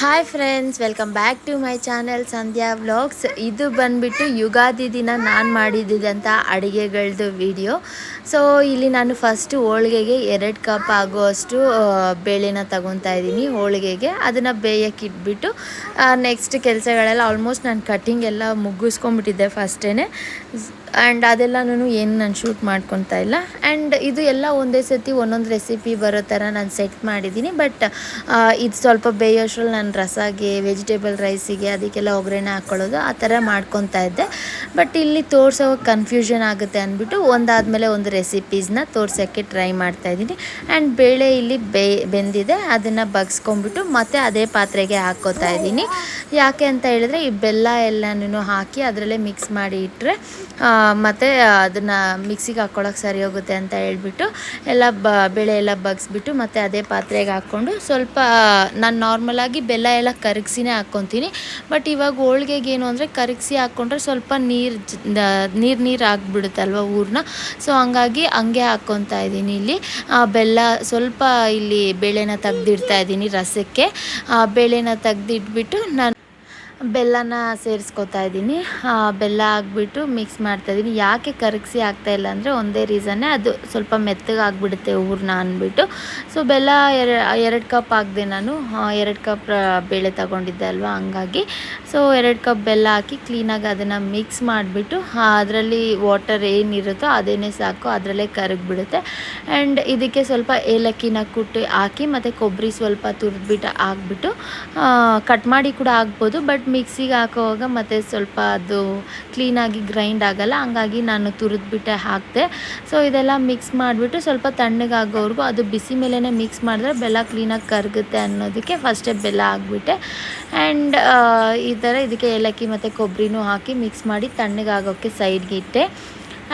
Hi friends, welcome back to my channel Sandhya vlogs. ಇದು ಬಂದುಬಿಟ್ಟು ಯುಗಾದಿ ದಿನ ನಾನು ಮಾಡಿದ್ದಂಥ ಅಡುಗೆಗಳದ್ದು ವಿಡಿಯೋ. ಸೊ ಇಲ್ಲಿ ನಾನು ಫಸ್ಟು ಹೋಳಿಗೆಗೆ 2 ಕಪ್ ಆಗುವಷ್ಟು ಬೇಳೆನ ತಗೊತಾ ಇದ್ದೀನಿ. ಹೋಳಿಗೆಗೆ ಅದನ್ನು ಬೇಯಕ್ಕಿಟ್ಬಿಟ್ಟು ನೆಕ್ಸ್ಟ್ ಕೆಲಸಗಳೆಲ್ಲ ಆಲ್ಮೋಸ್ಟ್ ನಾನು ಕಟ್ಟಿಂಗ್ ಎಲ್ಲ ಮುಗಿಸ್ಕೊಂಡ್ಬಿಟ್ಟಿದ್ದೆ ಫಸ್ಟೇ. ಆ್ಯಂಡ್ ಅದೆಲ್ಲನೂ ಏನು ನಾನು ಶೂಟ್ ಮಾಡ್ಕೊತಾ ಇಲ್ಲ. ಆ್ಯಂಡ್ ಇದು ಎಲ್ಲ ಒಂದೇ ಸತಿ ಒಂದೊಂದು ರೆಸಿಪಿ ಬರೋ ಥರ ನಾನು ಸೆಟ್ ಮಾಡಿದ್ದೀನಿ. ಬಟ್ ಇದು ಸ್ವಲ್ಪ ಬೇಯೋಷ್ಟ್ರಲ್ಲಿ ನಾನು ರಸಾಗೆ, ವೆಜಿಟೇಬಲ್ ರೈಸಿಗೆ ಅದಕ್ಕೆಲ್ಲ ಒಗ್ಗರಣೆ ಹಾಕ್ಕೊಳ್ಳೋದು ಆ ಥರ ಮಾಡ್ಕೊತಾ ಇದ್ದೆ. ಬಟ್ ಇಲ್ಲಿ ತೋರಿಸೋ ಕನ್ಫ್ಯೂಷನ್ ಆಗುತ್ತೆ ಅಂದ್ಬಿಟ್ಟು ಒಂದಾದಮೇಲೆ ಒಂದು ರೆಸಿಪೀಸ್ನ ತೋರ್ಸೋಕ್ಕೆ ಟ್ರೈ ಮಾಡ್ತಾಯಿದ್ದೀನಿ. ಆ್ಯಂಡ್ ಬೇಳೆ ಇಲ್ಲಿ ಬೆಂದಿದೆ, ಅದನ್ನು ಬಗ್ಸ್ಕೊಂಡ್ಬಿಟ್ಟು ಮತ್ತೆ ಅದೇ ಪಾತ್ರೆಗೆ ಹಾಕ್ಕೋತಾ ಇದ್ದೀನಿ. ಯಾಕೆ ಅಂತ ಹೇಳಿದ್ರೆ ಈ ಬೆಲ್ಲ ಎಲ್ಲನೂ ಹಾಕಿ ಅದರಲ್ಲೇ ಮಿಕ್ಸ್ ಮಾಡಿ ಇಟ್ಟರೆ ಮತ್ತು ಅದನ್ನು ಮಿಕ್ಸಿಗೆ ಹಾಕ್ಕೊಳ್ಳೋಕೆ ಸರಿ ಹೋಗುತ್ತೆ ಅಂತ ಹೇಳ್ಬಿಟ್ಟು ಎಲ್ಲ ಬೇಳೆ ಎಲ್ಲ ಬಗ್ಸ್ಬಿಟ್ಟು ಮತ್ತು ಅದೇ ಪಾತ್ರೆಗೆ ಹಾಕ್ಕೊಂಡು ಸ್ವಲ್ಪ ನಾನು ನಾರ್ಮಲಾಗಿ ಬೆಲ್ಲ ಎಲ್ಲ ಕರಗಿಸಿನೇ ಹಾಕ್ಕೊತೀನಿ. ಬಟ್ ಇವಾಗ ಹೋಳ್ಗೆಗೆ ಏನು ಅಂದರೆ ಕರಗಿಸಿ ಹಾಕ್ಕೊಂಡ್ರೆ ಸ್ವಲ್ಪ ನೀರು ಆಗಿಬಿಡುತ್ತಲ್ವ ಊರನ್ನ. ಸೊ ಹಂಗಾಗಿ ಹಂಗೆ ಹಾಕ್ಕೊತಾ ಇದ್ದೀನಿ. ಇಲ್ಲಿ ಬೆಲ್ಲ ಸ್ವಲ್ಪ ಇಲ್ಲಿ ಬೇಳೆನ ತೆಗ್ದಿಡ್ತಾ ಇದ್ದೀನಿ ರಸಕ್ಕೆ. ಬೇಳೆನ ತೆಗ್ದಿಟ್ಬಿಟ್ಟು ನಾನು ಬೆಲ್ಲನ ಸೇರಿಸ್ಕೊತಾ ಇದ್ದೀನಿ. ಬೆಲ್ಲ ಹಾಕ್ಬಿಟ್ಟು ಮಿಕ್ಸ್ ಮಾಡ್ತಾಯಿದ್ದೀನಿ. ಯಾಕೆ ಕರಗಿಸಿ ಹಾಕ್ತಾಯಿಲ್ಲ ಅಂದರೆ ಒಂದೇ ರೀಸನ್ನೇ, ಅದು ಸ್ವಲ್ಪ ಮೆತ್ತಗೆ ಆಗಿಬಿಡುತ್ತೆ ಹೂರಣ ಅಂದ್ಬಿಟ್ಟು. ಸೊ ಬೆಲ್ಲ 2 ಕಪ್ ಹಾಕಿದೆ ನಾನು. 2 ಕಪ್ ಬೇಳೆ ತಗೊಂಡಿದ್ದೆ ಅಲ್ವಾ, ಹಂಗಾಗಿ. ಸೊ 2 ಕಪ್ ಬೆಲ್ಲ ಹಾಕಿ ಕ್ಲೀನಾಗಿ ಅದನ್ನು ಮಿಕ್ಸ್ ಮಾಡಿಬಿಟ್ಟು ಅದರಲ್ಲಿ ವಾಟರ್ ಏನಿರುತ್ತೋ ಅದೇನೇ ಸಾಕು, ಅದರಲ್ಲೇ ಕರಗಿಬಿಡುತ್ತೆ. ಆ್ಯಂಡ್ ಇದಕ್ಕೆ ಸ್ವಲ್ಪ ಏಲಕ್ಕಿನ ಕುಟ್ಟಿ ಹಾಕಿ ಮತ್ತು ಕೊಬ್ಬರಿ ಸ್ವಲ್ಪ ತುರಿದ್ಬಿಟ್ಟು ಹಾಕ್ಬಿಟ್ಟು ಕಟ್ ಮಾಡಿ ಕೂಡ ಹಾಕ್ಬೋದು. ಬಟ್ ಮಿಕ್ಸಿಗೆ ಹಾಕೋವಾಗ ಮತ್ತು ಸ್ವಲ್ಪ ಅದು ಕ್ಲೀನಾಗಿ ಗ್ರೈಂಡ್ ಆಗೋಲ್ಲ, ಹಂಗಾಗಿ ನಾನು ತುರಿದ್ಬಿಟ್ಟೆ ಹಾಕಿದೆ. ಸೊ ಇದೆಲ್ಲ ಮಿಕ್ಸ್ ಮಾಡಿಬಿಟ್ಟು ಸ್ವಲ್ಪ ತಣ್ಣಗಾಗೋವರೆಗೂ, ಅದು ಬಿಸಿ ಮೇಲೇ ಮಿಕ್ಸ್ ಮಾಡಿದ್ರೆ ಬೆಲ್ಲ ಕ್ಲೀನಾಗಿ ಕರಗುತ್ತೆ ಅನ್ನೋದಕ್ಕೆ ಫಸ್ಟೇ ಬೆಲ್ಲ ಹಾಕ್ಬಿಟ್ಟೆ. ಆ್ಯಂಡ್ ಈ ಥರ ಇದಕ್ಕೆ ಏಲಕ್ಕಿ ಮತ್ತು ಕೊಬ್ಬರಿನೂ ಹಾಕಿ ಮಿಕ್ಸ್ ಮಾಡಿ ತಣ್ಣಗಾಗೋಕ್ಕೆ ಸೈಡ್ಗೆ ಇಟ್ಟೆ.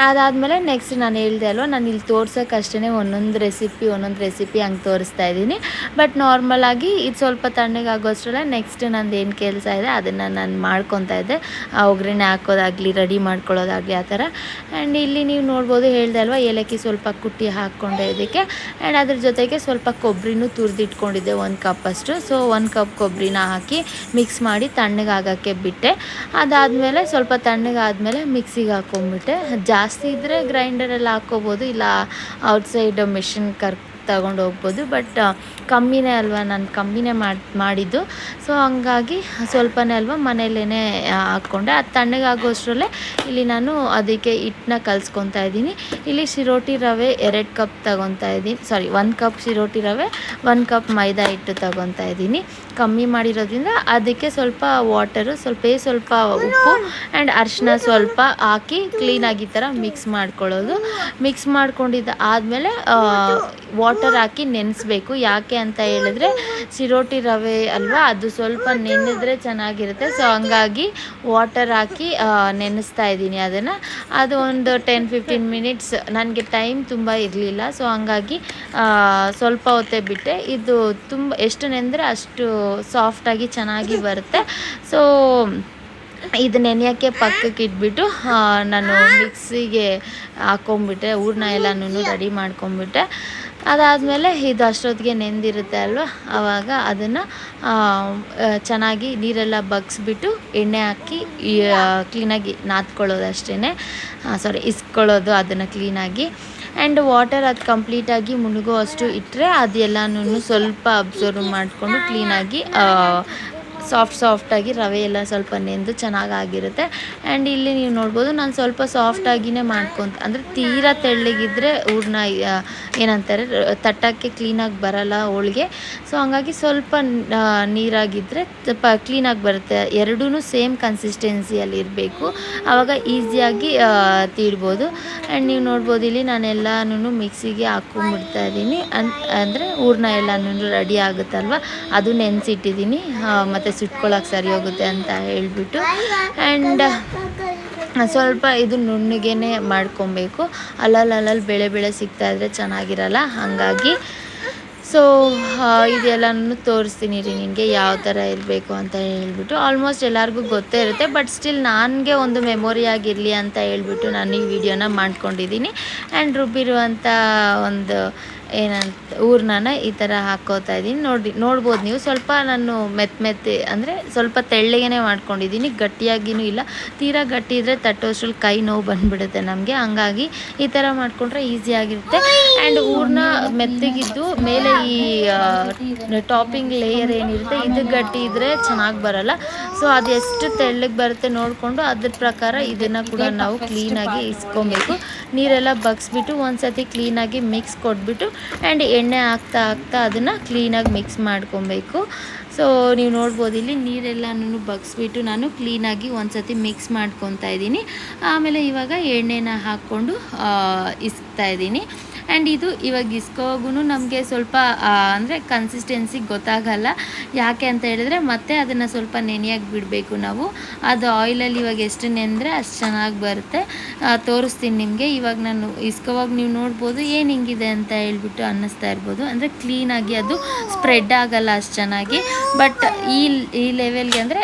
ಅದಾದಮೇಲೆ ನೆಕ್ಸ್ಟ್ ನಾನು ಹೇಳಿದೆ ಅಲ್ವ, ನಾನು ಇಲ್ಲಿ ತೋರ್ಸೋಕ್ಕಷ್ಟೇ ಒಂದೊಂದು ರೆಸಿಪಿ ಹಂಗೆ ತೋರಿಸ್ತಾ ಇದ್ದೀನಿ. ಬಟ್ ನಾರ್ಮಲಾಗಿ ಇದು ಸ್ವಲ್ಪ ತಣ್ಣಗಾಗೋಷ್ಟರಲ್ಲೇ ನೆಕ್ಸ್ಟ್ ನಂದು ಏನು ಕೆಲಸ ಇದೆ ಅದನ್ನು ನಾನು ಮಾಡ್ಕೊತಾ ಇದ್ದೆ. ಒಗ್ಗರಣೆ ಹಾಕೋದಾಗಲಿ, ರೆಡಿ ಮಾಡ್ಕೊಳ್ಳೋದಾಗಲಿ ಆ ಥರ. ಆ್ಯಂಡ್ ಇಲ್ಲಿ ನೀವು ನೋಡ್ಬೋದು, ಹೇಳಿದೆ ಅಲ್ವ, ಏಲಕ್ಕಿ ಸ್ವಲ್ಪ ಕುಟ್ಟಿ ಹಾಕ್ಕೊಂಡೆ ಇದಕ್ಕೆ. ಆ್ಯಂಡ್ ಅದ್ರ ಜೊತೆಗೆ ಸ್ವಲ್ಪ ಕೊಬ್ಬರಿನೂ ತುರಿದಿಟ್ಕೊಂಡಿದ್ದೆ 1 ಕಪ್ಪಷ್ಟು. ಸೊ 1 ಕಪ್ ಕೊಬ್ಬರಿನ ಹಾಕಿ ಮಿಕ್ಸ್ ಮಾಡಿ ತಣ್ಣಗಾಗೋಕ್ಕೆ ಬಿಟ್ಟೆ. ಅದಾದಮೇಲೆ ಸ್ವಲ್ಪ ತಣ್ಣಗಾದಮೇಲೆ ಮಿಕ್ಸಿಗೆ ಹಾಕ್ಕೊಂಬಿಟ್ಟೆ. ಜಾಸ್ತಿ ಇದ್ದರೆ ಗ್ರೈಂಡರಲ್ಲಿ ಹಾಕ್ಕೋಬೋದು, ಇಲ್ಲ ಔಟ್ಸೈಡ್ ಮಿಷಿನ್ ತಗೊಂಡು ಹೋಗ್ಬೋದು. ಬಟ್ ಕಮ್ಮಿನೇ ಅಲ್ವಾ, ನಾನು ಕಮ್ಮಿನೇ ಮಾಡಿದ್ದು. ಸೊ ಹಂಗಾಗಿ ಸ್ವಲ್ಪನೇ ಅಲ್ವಾ ಮನೆಯಲ್ಲೇ ಹಾಕ್ಕೊಂಡೆ. ಅದು ತಣ್ಣಗಾಗೋಷ್ಟರಲ್ಲೇ ಇಲ್ಲಿ ನಾನು ಅದಕ್ಕೆ ಹಿಟ್ಟನ್ನ ಕಲಿಸ್ಕೊತಾ ಇದ್ದೀನಿ. ಇಲ್ಲಿ ಚಿರೋಟಿ ರವೆ 2 ಕಪ್ ತಗೊತಾ ಇದ್ದೀನಿ. 1 ಕಪ್ ಚಿರೋಟಿ ರವೆ, 1 ಕಪ್ ಮೈದಾ ಹಿಟ್ಟು ತಗೊತಾ ಇದ್ದೀನಿ. ಕಮ್ಮಿ ಮಾಡಿರೋದ್ರಿಂದ ಅದಕ್ಕೆ ಸ್ವಲ್ಪ ವಾಟರು, ಸ್ವಲ್ಪ ಉಪ್ಪು ಆ್ಯಂಡ್ ಅರಿಶಿನ ಸ್ವಲ್ಪ ಹಾಕಿ ಕ್ಲೀನಾಗಿ ಈ ಥರ ಮಿಕ್ಸ್ ಮಾಡ್ಕೊಳ್ಳೋದು. ಮಿಕ್ಸ್ ಮಾಡ್ಕೊಂಡಿದ್ದ ಆದಮೇಲೆ ವಾಟರ್ ಹಾಕಿ ನೆನೆಸ್ಬೇಕು. ಯಾಕೆ ಅಂತ ಹೇಳಿದ್ರೆ ಚಿರೋಟಿ ರವೆ ಅಲ್ವಾ, ಅದು ಸ್ವಲ್ಪ ನೆನೆದ್ರೆ ಚೆನ್ನಾಗಿರುತ್ತೆ. ಸೊ ಹಂಗಾಗಿ ವಾಟರ್ ಹಾಕಿ ನೆನೆಸ್ತಾ ಇದ್ದೀನಿ ಅದನ್ನು. ಅದು ಒಂದು 10-15 ಮಿನಿಟ್ಸ್. ನನಗೆ ಟೈಮ್ ತುಂಬ ಇರಲಿಲ್ಲ, ಸೊ ಹಂಗಾಗಿ ಸ್ವಲ್ಪ ಹೊತ್ತೇ ಬಿಟ್ಟೆ. ಇದು ಎಷ್ಟು ನೆಂದರೆ ಅಷ್ಟು ಸಾಫ್ಟಾಗಿ ಚೆನ್ನಾಗಿ ಬರುತ್ತೆ. ಸೊ ಇದು ನೆನೆಯೋಕ್ಕೆ ಪಕ್ಕಕ್ಕೆ ಇಟ್ಬಿಟ್ಟು ನಾನು ಮಿಕ್ಸಿಗೆ ಹಾಕ್ಕೊಂಬಿಟ್ಟೆ. ಹೂರಣ ಎಲ್ಲನೂ ರೆಡಿ ಮಾಡ್ಕೊಂಬಿಟ್ಟೆ. ಅದಾದಮೇಲೆ ಇದು ಅಷ್ಟೊತ್ತಿಗೆ ನೆಂದಿರುತ್ತೆ ಅಲ್ವ, ಆವಾಗ ಅದನ್ನು ಚೆನ್ನಾಗಿ ನೀರೆಲ್ಲ ಬಗ್ಸ್ಬಿಟ್ಟು ಎಣ್ಣೆ ಹಾಕಿ ಕ್ಲೀನಾಗಿ ನಾದ್ಕೊಳ್ಳೋದು ಅಷ್ಟೇ. ಇಸ್ಕೊಳ್ಳೋದು ಅದನ್ನು ಕ್ಲೀನಾಗಿ. ಆ್ಯಂಡ್ ವಾಟರ್ ಅದು ಕಂಪ್ಲೀಟಾಗಿ ಮುಳುಗೋ ಅಷ್ಟು ಇಟ್ಟರೆ ಅದೆಲ್ಲನೂ ಸ್ವಲ್ಪ ಅಬ್ಸರ್ವ್ ಮಾಡಿಕೊಂಡು ಕ್ಲೀನಾಗಿ ಸಾಫ್ಟಾಗಿ ರವೆ ಎಲ್ಲ ಸ್ವಲ್ಪ ನೆಂದು ಚೆನ್ನಾಗಿರುತ್ತೆ. ಆ್ಯಂಡ್ ಇಲ್ಲಿ ನೀವು ನೋಡ್ಬೋದು, ನಾನು ಸ್ವಲ್ಪ ಸಾಫ್ಟಾಗಿಯೇ ಅಂದರೆ ತೀರಾ ತೆಳ್ಳಗಿದ್ರೆ ಹೂರಣ ಏನಂತಾರೆ ತಟ್ಟಕ್ಕೆ ಕ್ಲೀನಾಗಿ ಬರಲ್ಲ ಹೋಳಿಗೆ. ಸೊ ಹಂಗಾಗಿ ಸ್ವಲ್ಪ ನೀರಾಗಿದ್ದರೆ ಕ್ಲೀನಾಗಿ ಬರುತ್ತೆ. ಎರಡೂ ಸೇಮ್ ಕನ್ಸಿಸ್ಟೆನ್ಸಿಯಲ್ಲಿ ಇರಬೇಕು, ಆವಾಗ ಈಸಿಯಾಗಿ ತೀಡ್ಬೋದು. ಆ್ಯಂಡ್ ನೀವು ನೋಡ್ಬೋದು, ಇಲ್ಲಿ ನಾನೆಲ್ಲನೂ ಮಿಕ್ಸಿಗೆ ಹಾಕ್ಕೊಂಡ್ಬಿಡ್ತಾ ಇದ್ದೀನಿ. ಅಂದರೆ ಹೂರಣ ಎಲ್ಲನೂ ರೆಡಿ ಆಗುತ್ತಲ್ವ, ಅದು ನೆನೆಸಿಟ್ಟಿದ್ದೀನಿ. ಮತ್ತು ಸುಟ್ಕೊಳ್ಳೋಕೆ ಸರಿ ಹೋಗುತ್ತೆ ಅಂತ ಹೇಳ್ಬಿಟ್ಟು. ಆ್ಯಂಡ್ ಸ್ವಲ್ಪ ಇದು ನುಣ್ಣಗೆ ಮಾಡ್ಕೊಬೇಕು. ಅಲ್ಲಲ್ಲಿ ಬೆಳೆ ಸಿಗ್ತಾಯಿದ್ರೆ ಚೆನ್ನಾಗಿರಲ್ಲ, ಹಾಗಾಗಿ. ಸೊ ಇದೆಲ್ಲನೂ ತೋರಿಸ್ತೀನಿ ರೀ ನಿನಗೆ ಯಾವ ಥರ ಇರಬೇಕು ಅಂತ ಹೇಳ್ಬಿಟ್ಟು. ಆಲ್ಮೋಸ್ಟ್ ಎಲ್ಲರಿಗೂ ಗೊತ್ತೇ ಇರುತ್ತೆ, ಬಟ್ ಸ್ಟಿಲ್ ನನಗೆ ಒಂದು ಮೆಮೊರಿ ಆಗಿರಲಿ ಅಂತ ಹೇಳ್ಬಿಟ್ಟು ನಾನು ಈ ವಿಡಿಯೋನ ಮಾಡ್ಕೊಂಡಿದ್ದೀನಿ. ಆ್ಯಂಡ್ ರುಬ್ಬಿರುವಂಥ ಒಂದು ಹೂರ್ಣನ ಈ ಥರ ಹಾಕ್ಕೋತಾ ಇದ್ದೀನಿ. ನೋಡ್ಬೋದು ನೀವು. ಸ್ವಲ್ಪ ನಾನು ಮೆತ್ತೆ ಅಂದರೆ ಸ್ವಲ್ಪ ತೆಳ್ಳಗೇ ಮಾಡ್ಕೊಂಡಿದ್ದೀನಿ, ಗಟ್ಟಿಯಾಗಿಯೂ ಇಲ್ಲ. ತೀರಾ ಗಟ್ಟಿ ಇದ್ದರೆ ತಟ್ಟೋಷ್ಟ್ರಲ್ಲಿ ಕೈ ನೋವು ಬಂದುಬಿಡುತ್ತೆ ನಮಗೆ. ಹಂಗಾಗಿ ಈ ಥರ ಮಾಡಿಕೊಂಡ್ರೆ ಈಸಿಯಾಗಿರುತ್ತೆ. ಆ್ಯಂಡ್ ಹೂರ್ಣ ಮೆತ್ತಗಿದ್ದು ಮೇಲೆ ಈ ಟಾಪಿಂಗ್ ಲೇಯರ್ ಏನಿರುತ್ತೆ ಇದು ಗಟ್ಟಿ ಇದ್ದರೆ ಚೆನ್ನಾಗಿ ಬರೋಲ್ಲ. ಸೊ ಅದು ಎಷ್ಟು ತೆಳ್ಳಗೆ ಬರುತ್ತೆ ನೋಡಿಕೊಂಡು ಅದ್ರ ಪ್ರಕಾರ ಇದನ್ನು ಕೂಡ ನಾವು ಕ್ಲೀನಾಗಿ ಇಸ್ಕೊಬೇಕು. ನೀರೆಲ್ಲ ಬಗ್ಸ್ಬಿಟ್ಟು ಒಂದ್ಸತಿ ಕ್ಲೀನಾಗಿ ಮಿಕ್ಸ್ ಕೊಟ್ಬಿಟ್ಟು ಆ್ಯಂಡ್ ಎಣ್ಣೆ ಹಾಕ್ತಾ ಅದನ್ನು ಕ್ಲೀನಾಗಿ ಮಿಕ್ಸ್ ಮಾಡ್ಕೊಬೇಕು. ಸೊ ನೀವು ನೋಡ್ಬೋದು ಇಲ್ಲಿ ನೀರೆಲ್ಲನೂ ಬಗ್ಸ್ಬಿಟ್ಟು ನಾನು ಕ್ಲೀನಾಗಿ ಒಂದ್ಸತಿ ಮಿಕ್ಸ್ ಮಾಡ್ಕೊತಾ ಇದ್ದೀನಿ. ಆಮೇಲೆ ಇವಾಗ ಎಣ್ಣೆನ ಹಾಕ್ಕೊಂಡು ಇಸ್ತಾ ಇದ್ದೀನಿ. ಆ್ಯಂಡ್ ಇದು ಇವಾಗ ಇಸ್ಕೋವಾಗೂ ನಮಗೆ ಸ್ವಲ್ಪ ಅಂದರೆ ಕನ್ಸಿಸ್ಟೆನ್ಸಿ ಗೊತ್ತಾಗಲ್ಲ. ಯಾಕೆ ಅಂತ ಹೇಳಿದ್ರೆ ಮತ್ತೆ ಅದನ್ನು ಸ್ವಲ್ಪ ನೆನೆಯಾಗಿ ಬಿಡಬೇಕು ನಾವು. ಅದು ಆಯಿಲಲ್ಲಿ ಇವಾಗ ಎಷ್ಟು ನೆನೆದ್ರೆ ಅಷ್ಟು ಚೆನ್ನಾಗಿ ಬರುತ್ತೆ. ತೋರಿಸ್ತೀನಿ ನಿಮಗೆ. ಇವಾಗ ನಾನು ಇಸ್ಕೋವಾಗ ನೀವು ನೋಡ್ಬೋದು ಏನು ಹಿಂಗಿದೆ ಅಂತ ಹೇಳ್ಬಿಟ್ಟು ಅನ್ನಿಸ್ತಾ ಇರ್ಬೋದು. ಅಂದರೆ ಕ್ಲೀನಾಗಿ ಅದು ಸ್ಪ್ರೆಡ್ ಆಗಲ್ಲ ಅಷ್ಟು ಚೆನ್ನಾಗಿ. ಬಟ್ ಈ ಲೆವೆಲ್ಗೆ ಅಂದರೆ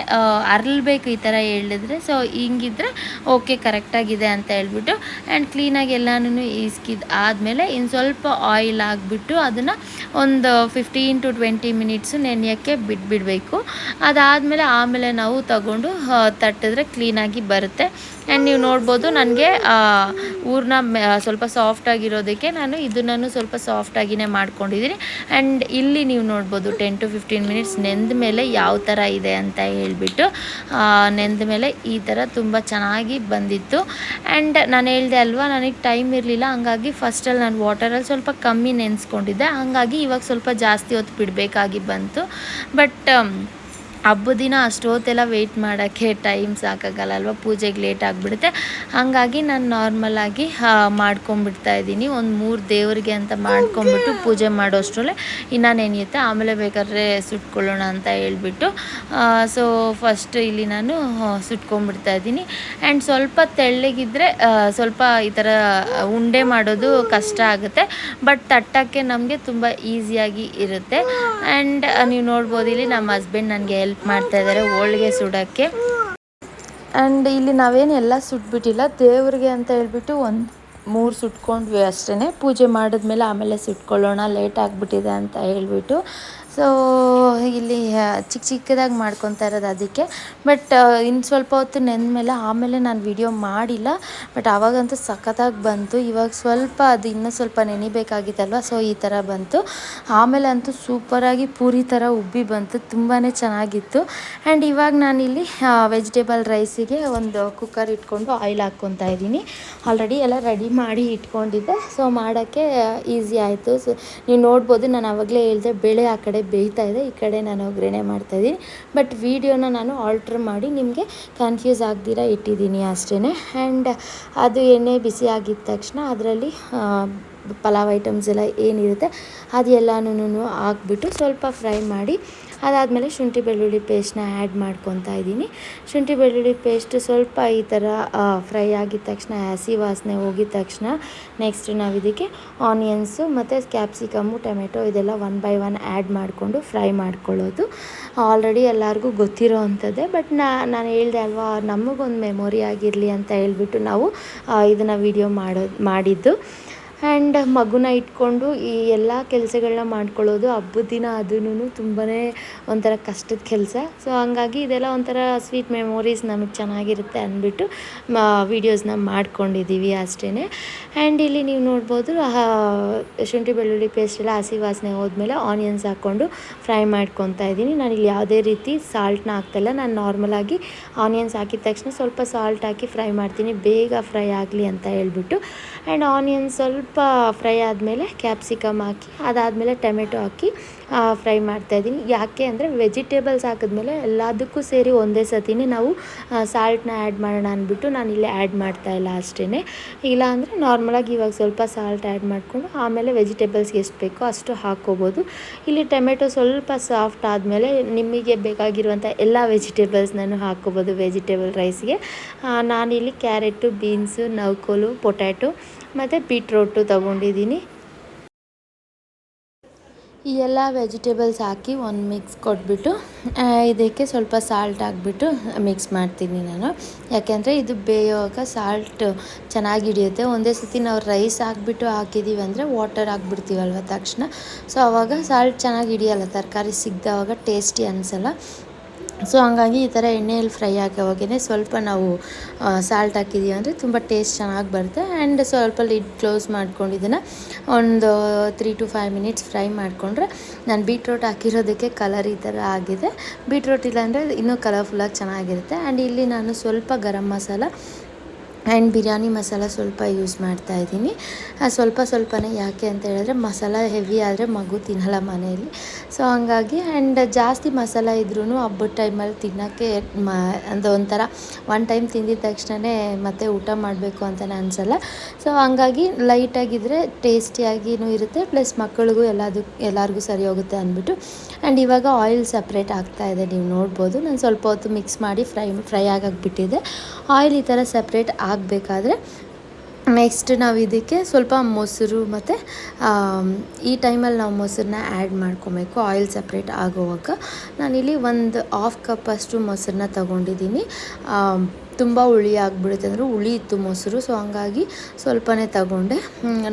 ಅರಳಬೇಕು ಈ ಥರ ಹೇಳಿದ್ರೆ. ಸೊ ಹಿಂಗಿದ್ರೆ ಓಕೆ ಕರೆಕ್ಟಾಗಿದೆ ಅಂತ ಹೇಳ್ಬಿಟ್ಟು ಆ್ಯಂಡ್ ಕ್ಲೀನಾಗಿ ಎಲ್ಲನೂ ಇಸ್ಕಿದ್ದು ಆದಮೇಲೆ ಇನ್ನು ಸ್ವಲ್ಪ ಆಯಿಲ್ ಹಾಕ್ಬಿಟ್ಟು ಅದನ್ನು ಒಂದು 15 to 20 ಮಿನಿಟ್ಸು ನೆನೆಯೋಕ್ಕೆ ಬಿಡಬೇಕು. ಆಮೇಲೆ ನಾವು ತಗೊಂಡು ತಟ್ಟಿದ್ರೆ ಕ್ಲೀನಾಗಿ ಬರುತ್ತೆ. ಆ್ಯಂಡ್ ನೀವು ನೋಡ್ಬೋದು ನನಗೆ ಹೂರ್ಣ ಸ್ವಲ್ಪ ಸಾಫ್ಟಾಗಿರೋದಕ್ಕೆ ನಾನು ಇದನ್ನು ಸ್ವಲ್ಪ ಸಾಫ್ಟಾಗಿಯೇ ಮಾಡ್ಕೊಂಡಿದ್ದೀನಿ. ಆ್ಯಂಡ್ ಇಲ್ಲಿ ನೀವು ನೋಡ್ಬೋದು 10 to 15 ಮಿನಿಟ್ಸ್ ನೆಂದ ಮೇಲೆ ಯಾವ ಥರ ಇದೆ ಅಂತ ಹೇಳ್ಬಿಟ್ಟು. ನೆಂದ ಮೇಲೆ ಈ ಥರ ತುಂಬ ಚೆನ್ನಾಗಿ ಬಂದಿತ್ತು. ಆ್ಯಂಡ್ ನಾನು ಹೇಳಿದೆ ಅಲ್ವಾ ನನಗೆ ಟೈಮ್ ಇರಲಿಲ್ಲ, ಹಂಗಾಗಿ ಫಸ್ಟಲ್ಲಿ ನಾನು ವಾಟರಲ್ಲಿ ಸ್ವಲ್ಪ ಕಮ್ಮಿ ನೆನೆಸ್ಕೊಂಡಿದ್ದೆ. ಹಾಗಾಗಿ ಇವಾಗ ಸ್ವಲ್ಪ ಜಾಸ್ತಿ ಹೊತ್ತು ಬಿಡಬೇಕಾಗಿ ಬಂತು. ಬಟ್ ಹಬ್ಬದ ದಿನ ಅಷ್ಟೊತ್ತೆಲ್ಲ ವೆಯ್ಟ್ ಮಾಡೋಕ್ಕೆ ಟೈಮ್ ಸಾಕಾಗಲ್ಲ ಅಲ್ವಾ, ಪೂಜೆಗೆ ಲೇಟ್ ಆಗಿಬಿಡುತ್ತೆ. ಹಾಗಾಗಿ ನಾನು ನಾರ್ಮಲಾಗಿ ಮಾಡ್ಕೊಂಬಿಡ್ತಾ ಇದ್ದೀನಿ. ಒಂದು 3 ದೇವರಿಗೆ ಅಂತ ಮಾಡ್ಕೊಂಬಿಟ್ಟು ಪೂಜೆ ಮಾಡೋಷ್ಟರಲ್ಲೇ ಇನ್ನೂ ನೆನೆಯುತ್ತೆ. ಆಮೇಲೆ ಬೇಕಾದ್ರೆ ಸುಟ್ಕೊಳ್ಳೋಣ ಅಂತ ಹೇಳ್ಬಿಟ್ಟು ಸೊ ಫಸ್ಟ್ ಇಲ್ಲಿ ನಾನು ಸುಟ್ಕೊಂಡ್ಬಿಡ್ತಾ ಇದ್ದೀನಿ. ಆ್ಯಂಡ್ ಸ್ವಲ್ಪ ತೆಳ್ಳಗಿದ್ರೆ ಸ್ವಲ್ಪ ಈ ಥರ ಉಂಡೆ ಮಾಡೋದು ಕಷ್ಟ ಆಗುತ್ತೆ. ಬಟ್ ತಟ್ಟಕ್ಕೆ ನಮಗೆ ತುಂಬ ಈಸಿಯಾಗಿ ಇರುತ್ತೆ. ಆ್ಯಂಡ್ ನೀವು ನೋಡ್ಬೋದು ಇಲ್ಲಿ ನಮ್ಮ ಹಸ್ಬೆಂಡ್ ನನಗೆ ಹೆಲ್ಪ್ ಮಾಡ್ತಾ ಇದ್ದಾರೆ ಹೋಳಿಗೆ ಸುಡೋಕ್ಕೆ. ಆ್ಯಂಡ್ ಇಲ್ಲಿ ನಾವೇನು ಎಲ್ಲ ಸುಟ್ಬಿಟ್ಟಿಲ್ಲ, ದೇವ್ರಿಗೆ ಅಂತ ಹೇಳ್ಬಿಟ್ಟು 3 ಸುಟ್ಕೊಂಡ್ವಿ ಅಷ್ಟೇ. ಪೂಜೆ ಮಾಡಿದ್ಮೇಲೆ ಆಮೇಲೆ ಸುಟ್ಕೊಳ್ಳೋಣ, ಲೇಟ್ ಆಗಿಬಿಟ್ಟಿದೆ ಅಂತ ಹೇಳ್ಬಿಟ್ಟು. ಸೊ ಇಲ್ಲಿ ಚಿಕ್ಕದಾಗಿ ಮಾಡ್ಕೊತಾ ಇರೋದು ಅದಕ್ಕೆ. ಬಟ್ ಇನ್ನು ಸ್ವಲ್ಪ ಹೊತ್ತು ನೆಂದಮೇಲೆ ಆಮೇಲೆ ನಾನು ವಿಡಿಯೋ ಮಾಡಿಲ್ಲ. ಬಟ್ ಆವಾಗಂತೂ ಸಖತ್ತಾಗಿ ಬಂತು. ಇವಾಗ ಸ್ವಲ್ಪ ಅದು ಇನ್ನೂ ಸ್ವಲ್ಪ ನೆನಿಬೇಕಾಗಿತ್ತಲ್ವ, ಸೊ ಈ ಥರ ಬಂತು. ಆಮೇಲೆ ಅಂತೂ ಸೂಪರಾಗಿ ಪೂರಿ ಥರ ಉಬ್ಬಿ ಬಂತು, ತುಂಬಾ ಚೆನ್ನಾಗಿತ್ತು. ಆ್ಯಂಡ್ ಇವಾಗ ನಾನಿಲ್ಲಿ ವೆಜಿಟೇಬಲ್ ರೈಸಿಗೆ ಒಂದು ಕುಕ್ಕರ್ ಇಟ್ಕೊಂಡು ಆಯಿಲ್ ಹಾಕ್ಕೊತಾ ಇದ್ದೀನಿ. ಆಲ್ರೆಡಿ ಎಲ್ಲ ರೆಡಿ ಮಾಡಿ ಇಟ್ಕೊಂಡಿದ್ದೆ. ಸೊ ಮಾಡೋಕ್ಕೆ ಈಸಿ ಆಯಿತು. ಸೊ ನೀವು ನೋಡ್ಬೋದು, ನಾನು ಆವಾಗಲೇ ಹೇಳಿದೆ ಬೇಳೆ ಆ ಕಡೆ ಬೇಯ್ತಾ ಇದೆ, ಈ ಕಡೆ ನಾನು ಒಗ್ಗರಣೆ ಮಾಡ್ತಾಯಿದ್ದೀನಿ. ಬಟ್ ವಿಡಿಯೋನ ನಾನು ಆಲ್ಟ್ರ್ ಮಾಡಿ ನಿಮಗೆ ಕನ್ಫ್ಯೂಸ್ ಆಗ್ದಿರ ಇಟ್ಟಿದ್ದೀನಿ ಅಷ್ಟೇ. ಆ್ಯಂಡ್ ಅದು ಎಣ್ಣೆ ಬಿಸಿ ಆಗಿದ್ದ ತಕ್ಷಣ ಅದರಲ್ಲಿ ಪಲಾವ್ ಐಟಮ್ಸ್ ಎಲ್ಲ ಏನಿರುತ್ತೆ ಅದು ಎಲ್ಲನೂ ಹಾಕ್ಬಿಟ್ಟು ಸ್ವಲ್ಪ ಫ್ರೈ ಮಾಡಿ ಅದಾದಮೇಲೆ ಶುಂಠಿ ಬೆಳ್ಳುಳ್ಳಿ ಪೇಸ್ಟ್ನ ಆ್ಯಡ್ ಮಾಡ್ಕೊತಾ ಇದ್ದೀನಿ. ಶುಂಠಿ ಬೆಳ್ಳುಳ್ಳಿ ಪೇಸ್ಟ್ ಸ್ವಲ್ಪ ಈ ಥರ ಫ್ರೈ ಆಗಿದ ತಕ್ಷಣ ಹಸಿ ವಾಸನೆ ಹೋಗಿದ ತಕ್ಷಣ ನೆಕ್ಸ್ಟ್ ನಾವು ಇದಕ್ಕೆ ಆನಿಯನ್ಸು ಮತ್ತು ಕ್ಯಾಪ್ಸಿಕಮ್ಮು ಟೊಮೆಟೊ ಇದೆಲ್ಲ 1 by 1 ಆ್ಯಡ್ ಮಾಡಿಕೊಂಡು ಫ್ರೈ ಮಾಡ್ಕೊಳ್ಳೋದು. ಆಲ್ರೆಡಿ ಎಲ್ಲರಿಗೂ ಗೊತ್ತಿರೋ ಅಂಥದ್ದೇ. ಬಟ್ ನಾನು ಹೇಳಿದೆ ಅಲ್ವಾ, ನಮಗೊಂದು ಮೆಮೊರಿ ಆಗಿರಲಿ ಅಂತ ಹೇಳ್ಬಿಟ್ಟು ನಾವು ಇದನ್ನು ವಿಡಿಯೋ ಮಾಡಿದ್ದು. ಆ್ಯಂಡ್ ಮಗುನ ಇಟ್ಕೊಂಡು ಈ ಎಲ್ಲ ಕೆಲಸಗಳನ್ನ ಮಾಡ್ಕೊಳ್ಳೋದು ಹಬ್ಬದ ದಿನ ಅದೂ ತುಂಬಾ ಒಂಥರ ಕಷ್ಟದ ಕೆಲಸ. ಸೊ ಹಂಗಾಗಿ ಇದೆಲ್ಲ ಒಂಥರ ಸ್ವೀಟ್ ಮೆಮೊರೀಸ್ ನಮಗೆ ಚೆನ್ನಾಗಿರುತ್ತೆ ಅಂದ್ಬಿಟ್ಟು ವೀಡಿಯೋಸ್ನ ಮಾಡ್ಕೊಂಡಿದ್ದೀವಿ ಅಷ್ಟೇ. ಆ್ಯಂಡ್ ಇಲ್ಲಿ ನೀವು ನೋಡ್ಬೋದು ಶುಂಠಿ ಬೆಳ್ಳುಳ್ಳಿ ಪೇಸ್ಟ್ ಎಲ್ಲ ಹಸಿ ವಾಸನೆ ಹೋದ್ಮೇಲೆ ಆನಿಯನ್ಸ್ ಹಾಕ್ಕೊಂಡು ಫ್ರೈ ಮಾಡ್ಕೊತಾ ಇದ್ದೀನಿ. ನಾನಿಲ್ಲಿ ಯಾವುದೇ ರೀತಿ ಸಾಲ್ಟ್ನ ಹಾಕ್ತಾಯಿಲ್ಲ. ನಾನು ನಾರ್ಮಲಾಗಿ ಆನಿಯನ್ಸ್ ಹಾಕಿದ ತಕ್ಷಣ ಸ್ವಲ್ಪ ಸಾಲ್ಟ್ ಹಾಕಿ ಫ್ರೈ ಮಾಡ್ತೀನಿ, ಬೇಗ ಫ್ರೈ ಆಗಲಿ ಅಂತ ಹೇಳ್ಬಿಟ್ಟು. ಆ್ಯಂಡ್ ಆನಿಯನ್ಸ್ ಸ್ವಲ್ಪ ಫ್ರೈ ಆದಮೇಲೆ ಕ್ಯಾಪ್ಸಿಕಮ್ ಹಾಕಿ ಅದಾದಮೇಲೆ ಟೊಮೆಟೊ ಹಾಕಿ ಫ್ರೈ ಮಾಡ್ತಾಯಿದ್ದೀನಿ. ಯಾಕೆ ಅಂದರೆ ವೆಜಿಟೇಬಲ್ಸ್ ಹಾಕಿದ್ಮೇಲೆ ಎಲ್ಲದಕ್ಕೂ ಸೇರಿ ಒಂದೇ ಸತಿನೇ ನಾವು ಸಾಲ್ಟ್ನ ಆ್ಯಡ್ ಮಾಡೋಣ ಅಂದ್ಬಿಟ್ಟು ನಾನು ಇಲ್ಲಿ ಆ್ಯಡ್ ಮಾಡ್ತಾಯಿಲ್ಲ ಅಷ್ಟೇ. ಇಲ್ಲ ಅಂದರೆ ನಾರ್ಮಲಾಗಿ ಇವಾಗ ಸ್ವಲ್ಪ ಸಾಲ್ಟ್ ಆ್ಯಡ್ ಮಾಡಿಕೊಂಡು ಆಮೇಲೆ ವೆಜಿಟೇಬಲ್ಸ್ಗೆ ಎಷ್ಟು ಬೇಕೋ ಅಷ್ಟು ಹಾಕ್ಕೋಬೋದು. ಇಲ್ಲಿ ಟೊಮೆಟೊ ಸ್ವಲ್ಪ ಸಾಫ್ಟ್ ಆದಮೇಲೆ ನಿಮಗೆ ಬೇಕಾಗಿರುವಂಥ ಎಲ್ಲ ವೆಜಿಟೇಬಲ್ಸ್ನೂ ಹಾಕ್ಕೋಬೋದು ವೆಜಿಟೇಬಲ್ ರೈಸ್ಗೆ. ನಾನಿಲ್ಲಿ ಕ್ಯಾರೆಟು, ಬೀನ್ಸು, ನೌಕೋಲು, ಪೊಟ್ಯಾಟೊ ಮತ್ತು ಬೀಟ್ರೋಟು ತೊಗೊಂಡಿದ್ದೀನಿ. ಈ ಎಲ್ಲ ವೆಜಿಟೇಬಲ್ಸ್ ಹಾಕಿ ಒಂದು ಮಿಕ್ಸ್ ಕೊಟ್ಬಿಟ್ಟು ಇದಕ್ಕೆ ಸ್ವಲ್ಪ ಸಾಲ್ಟ್ ಹಾಕ್ಬಿಟ್ಟು ಮಿಕ್ಸ್ ಮಾಡ್ತೀನಿ ನಾನು. ಯಾಕೆಂದರೆ ಇದು ಬೇಯುವಾಗ ಸಾಲ್ಟ್ ಚೆನ್ನಾಗಿ ಹಿಡಿಯುತ್ತೆ. ಒಂದೇ ಸತಿ ನಾವು ರೈಸ್ ಹಾಕ್ಬಿಟ್ಟು ಹಾಕಿದ್ದೀವಿ ಅಂದರೆ ವಾಟರ್ ಹಾಕ್ಬಿಡ್ತೀವಲ್ವ ತಕ್ಷಣ, ಸೊ ಆವಾಗ ಸಾಲ್ಟ್ ಚೆನ್ನಾಗಿ ಹಿಡಿಯಲ್ಲ, ತರಕಾರಿ ಸಿಗ್ದವಾಗ ಟೇಸ್ಟಿ ಅನಿಸಲ್ಲ. ಸೊ ಹಂಗಾಗಿ ಈ ಥರ ಎಣ್ಣೆಯಲ್ಲಿ ಫ್ರೈ ಆಗೋವಾಗೇ ಸ್ವಲ್ಪ ನಾವು ಸಾಲ್ಟ್ ಹಾಕಿದ್ದೀವಿ ಅಂದರೆ ತುಂಬ ಟೇಸ್ಟ್ ಚೆನ್ನಾಗಿ ಬರುತ್ತೆ. ಆ್ಯಂಡ್ ಸ್ವಲ್ಪ ಲಿಡ್ ಕ್ಲೋಸ್ ಮಾಡ್ಕೊಂಡು ಇದನ್ನು ಒಂದು 3 to 5 ಮಿನಿಟ್ಸ್ ಫ್ರೈ ಮಾಡಿಕೊಂಡ್ರೆ, ನಾನು ಬೀಟ್ರೋಟ್ ಹಾಕಿರೋದಕ್ಕೆ ಕಲರ್ ಈ ಥರ ಆಗಿದೆ. ಬೀಟ್ರೋಟ್ ಇಲ್ಲಾಂದರೆ ಇನ್ನೂ ಕಲರ್ಫುಲ್ಲಾಗಿ ಚೆನ್ನಾಗಿರುತ್ತೆ. ಆ್ಯಂಡ್ ಇಲ್ಲಿ ನಾನು ಸ್ವಲ್ಪ ಗರಂ ಮಸಾಲ ಆ್ಯಂಡ್ ಬಿರಿಯಾನಿ ಮಸಾಲ ಸ್ವಲ್ಪ ಯೂಸ್ ಮಾಡ್ತಾಯಿದ್ದೀನಿ. ಸ್ವಲ್ಪನೇ, ಯಾಕೆ ಅಂತ ಹೇಳಿದ್ರೆ ಮಸಾಲ ಹೆವಿ ಆದರೆ ಮಗು ತಿನ್ನಲ್ಲ ಮನೆಯಲ್ಲಿ, ಸೊ ಹಂಗಾಗಿ. ಆ್ಯಂಡ್ ಜಾಸ್ತಿ ಮಸಾಲ ಇದ್ರೂ ಹಬ್ಬದ ಟೈಮಲ್ಲಿ ತಿನ್ನೋಕ್ಕೆ ಅದು ಒಂಥರ ಒನ್ ಟೈಮ್ ತಿಂದಿದ ತಕ್ಷಣವೇ ಮತ್ತೆ ಊಟ ಮಾಡಬೇಕು ಅಂತಲೇ ಅನಿಸಲ್ಲ. ಸೊ ಹಂಗಾಗಿ ಲೈಟಾಗಿದ್ದರೆ ಟೇಸ್ಟಿಯಾಗಿಯೂ ಇರುತ್ತೆ, ಪ್ಲಸ್ ಮಕ್ಕಳಿಗೂ ಎಲ್ಲರಿಗೂ ಸರಿ ಹೋಗುತ್ತೆ ಅಂದ್ಬಿಟ್ಟು. ಆ್ಯಂಡ್ ಇವಾಗ ಆಯಿಲ್ ಸಪ್ರೇಟ್ ಆಗ್ತಾಯಿದೆ, ನೀವು ನೋಡ್ಬೋದು. ನಾನು ಸ್ವಲ್ಪ ಹೊತ್ತು ಮಿಕ್ಸ್ ಮಾಡಿ ಫ್ರೈ ಆಗಕ್ಕೆ ಬಿಟ್ಟಿದ್ದೆ. ಆಯಿಲ್ ಈ ಥರ ಸಪ್ರೇಟ್ ಆಗಬೇಕಾದ್ರೆ ನೆಕ್ಸ್ಟ್ ನಾವು ಇದಕ್ಕೆ ಸ್ವಲ್ಪ ಮೊಸರು ಮತ್ತು ಈ ಟೈಮಲ್ಲಿ ನಾವು ಮೊಸರನ್ನ ಆ್ಯಡ್ ಮಾಡ್ಕೊಬೇಕು ಆಯಿಲ್ ಸಪ್ರೇಟ್ ಆಗೋವಾಗ. ನಾನಿಲ್ಲಿ ಒಂದು 1/2 ಕಪ್ ಅಷ್ಟು ಮೊಸರನ್ನ ತೊಗೊಂಡಿದ್ದೀನಿ. ತುಂಬ ಹುಳಿ ಆಗಿಬಿಡುತ್ತೆ, ಅಂದರೆ ಹುಳಿ ಇತ್ತು ಮೊಸರು, ಸೊ ಹಂಗಾಗಿ ಸ್ವಲ್ಪನೇ ತಗೊಂಡೆ.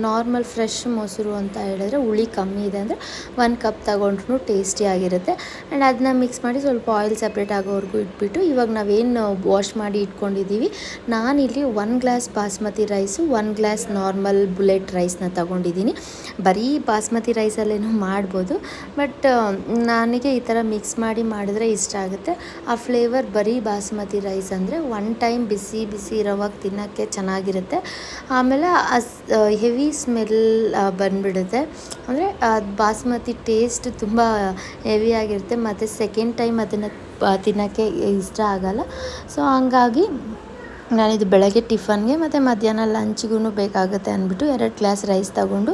ನಾರ್ಮಲ್ ಫ್ರೆಶ್ ಮೊಸರು ಅಂತ ಹೇಳಿದ್ರೆ ಹುಳಿ ಕಮ್ಮಿ ಇದೆ ಅಂದರೆ 1 ಕಪ್ ತಗೊಂಡ್ರೂ ಟೇಸ್ಟಿಯಾಗಿರುತ್ತೆ. ಆ್ಯಂಡ್ ಅದನ್ನ ಮಿಕ್ಸ್ ಮಾಡಿ ಸ್ವಲ್ಪ ಆಯಿಲ್ ಸಪ್ರೇಟ್ ಆಗೋವರೆಗೂ ಇಟ್ಬಿಟ್ಟು, ಇವಾಗ ನಾವೇನು ವಾಶ್ ಮಾಡಿ ಇಟ್ಕೊಂಡಿದ್ದೀವಿ, ನಾನಿಲ್ಲಿ 1 glass basmati rice, 1 glass normal bullet ರೈಸ್ನ ತೊಗೊಂಡಿದ್ದೀನಿ. ಬರೀ ಬಾಸ್ಮತಿ ರೈಸಲ್ಲೇನೂ ಮಾಡ್ಬೋದು, ಬಟ್ ನನಗೆ ಈ ಥರ ಮಿಕ್ಸ್ ಮಾಡಿ ಮಾಡಿದ್ರೆ ಇಷ್ಟ ಆಗುತ್ತೆ. ಆ ಫ್ಲೇವರ್ ಬರೀ ಬಾಸ್ಮತಿ ರೈಸ್ ಅಂದರೆ ಒನ್ ಟೈಮ್ ಬಿಸಿ ಇರೋವಾಗ ತಿನ್ನೋಕ್ಕೆ ಚೆನ್ನಾಗಿರುತ್ತೆ. ಆಮೇಲೆ ಹೆವಿ ಸ್ಮೆಲ್ ಬಂದುಬಿಡುತ್ತೆ, ಅಂದರೆ ಬಾಸ್ಮತಿ ಟೇಸ್ಟ್ ತುಂಬ ಹೆವಿಯಾಗಿರುತ್ತೆ, ಮತ್ತು ಸೆಕೆಂಡ್ ಟೈಮ್ ಅದನ್ನು ತಿನ್ನೋಕ್ಕೆ ಇಷ್ಟ ಆಗಲ್ಲ. ಸೊ ಹಂಗಾಗಿ ನಾನಿದು ಬೆಳಗ್ಗೆ ಟಿಫನ್ಗೆ ಮತ್ತು ಮಧ್ಯಾಹ್ನ ಲಂಚ್ಗೂ ಬೇಕಾಗುತ್ತೆ ಅಂದ್ಬಿಟ್ಟು 2 ಗ್ಲಾಸ್ ರೈಸ್ ತಗೊಂಡು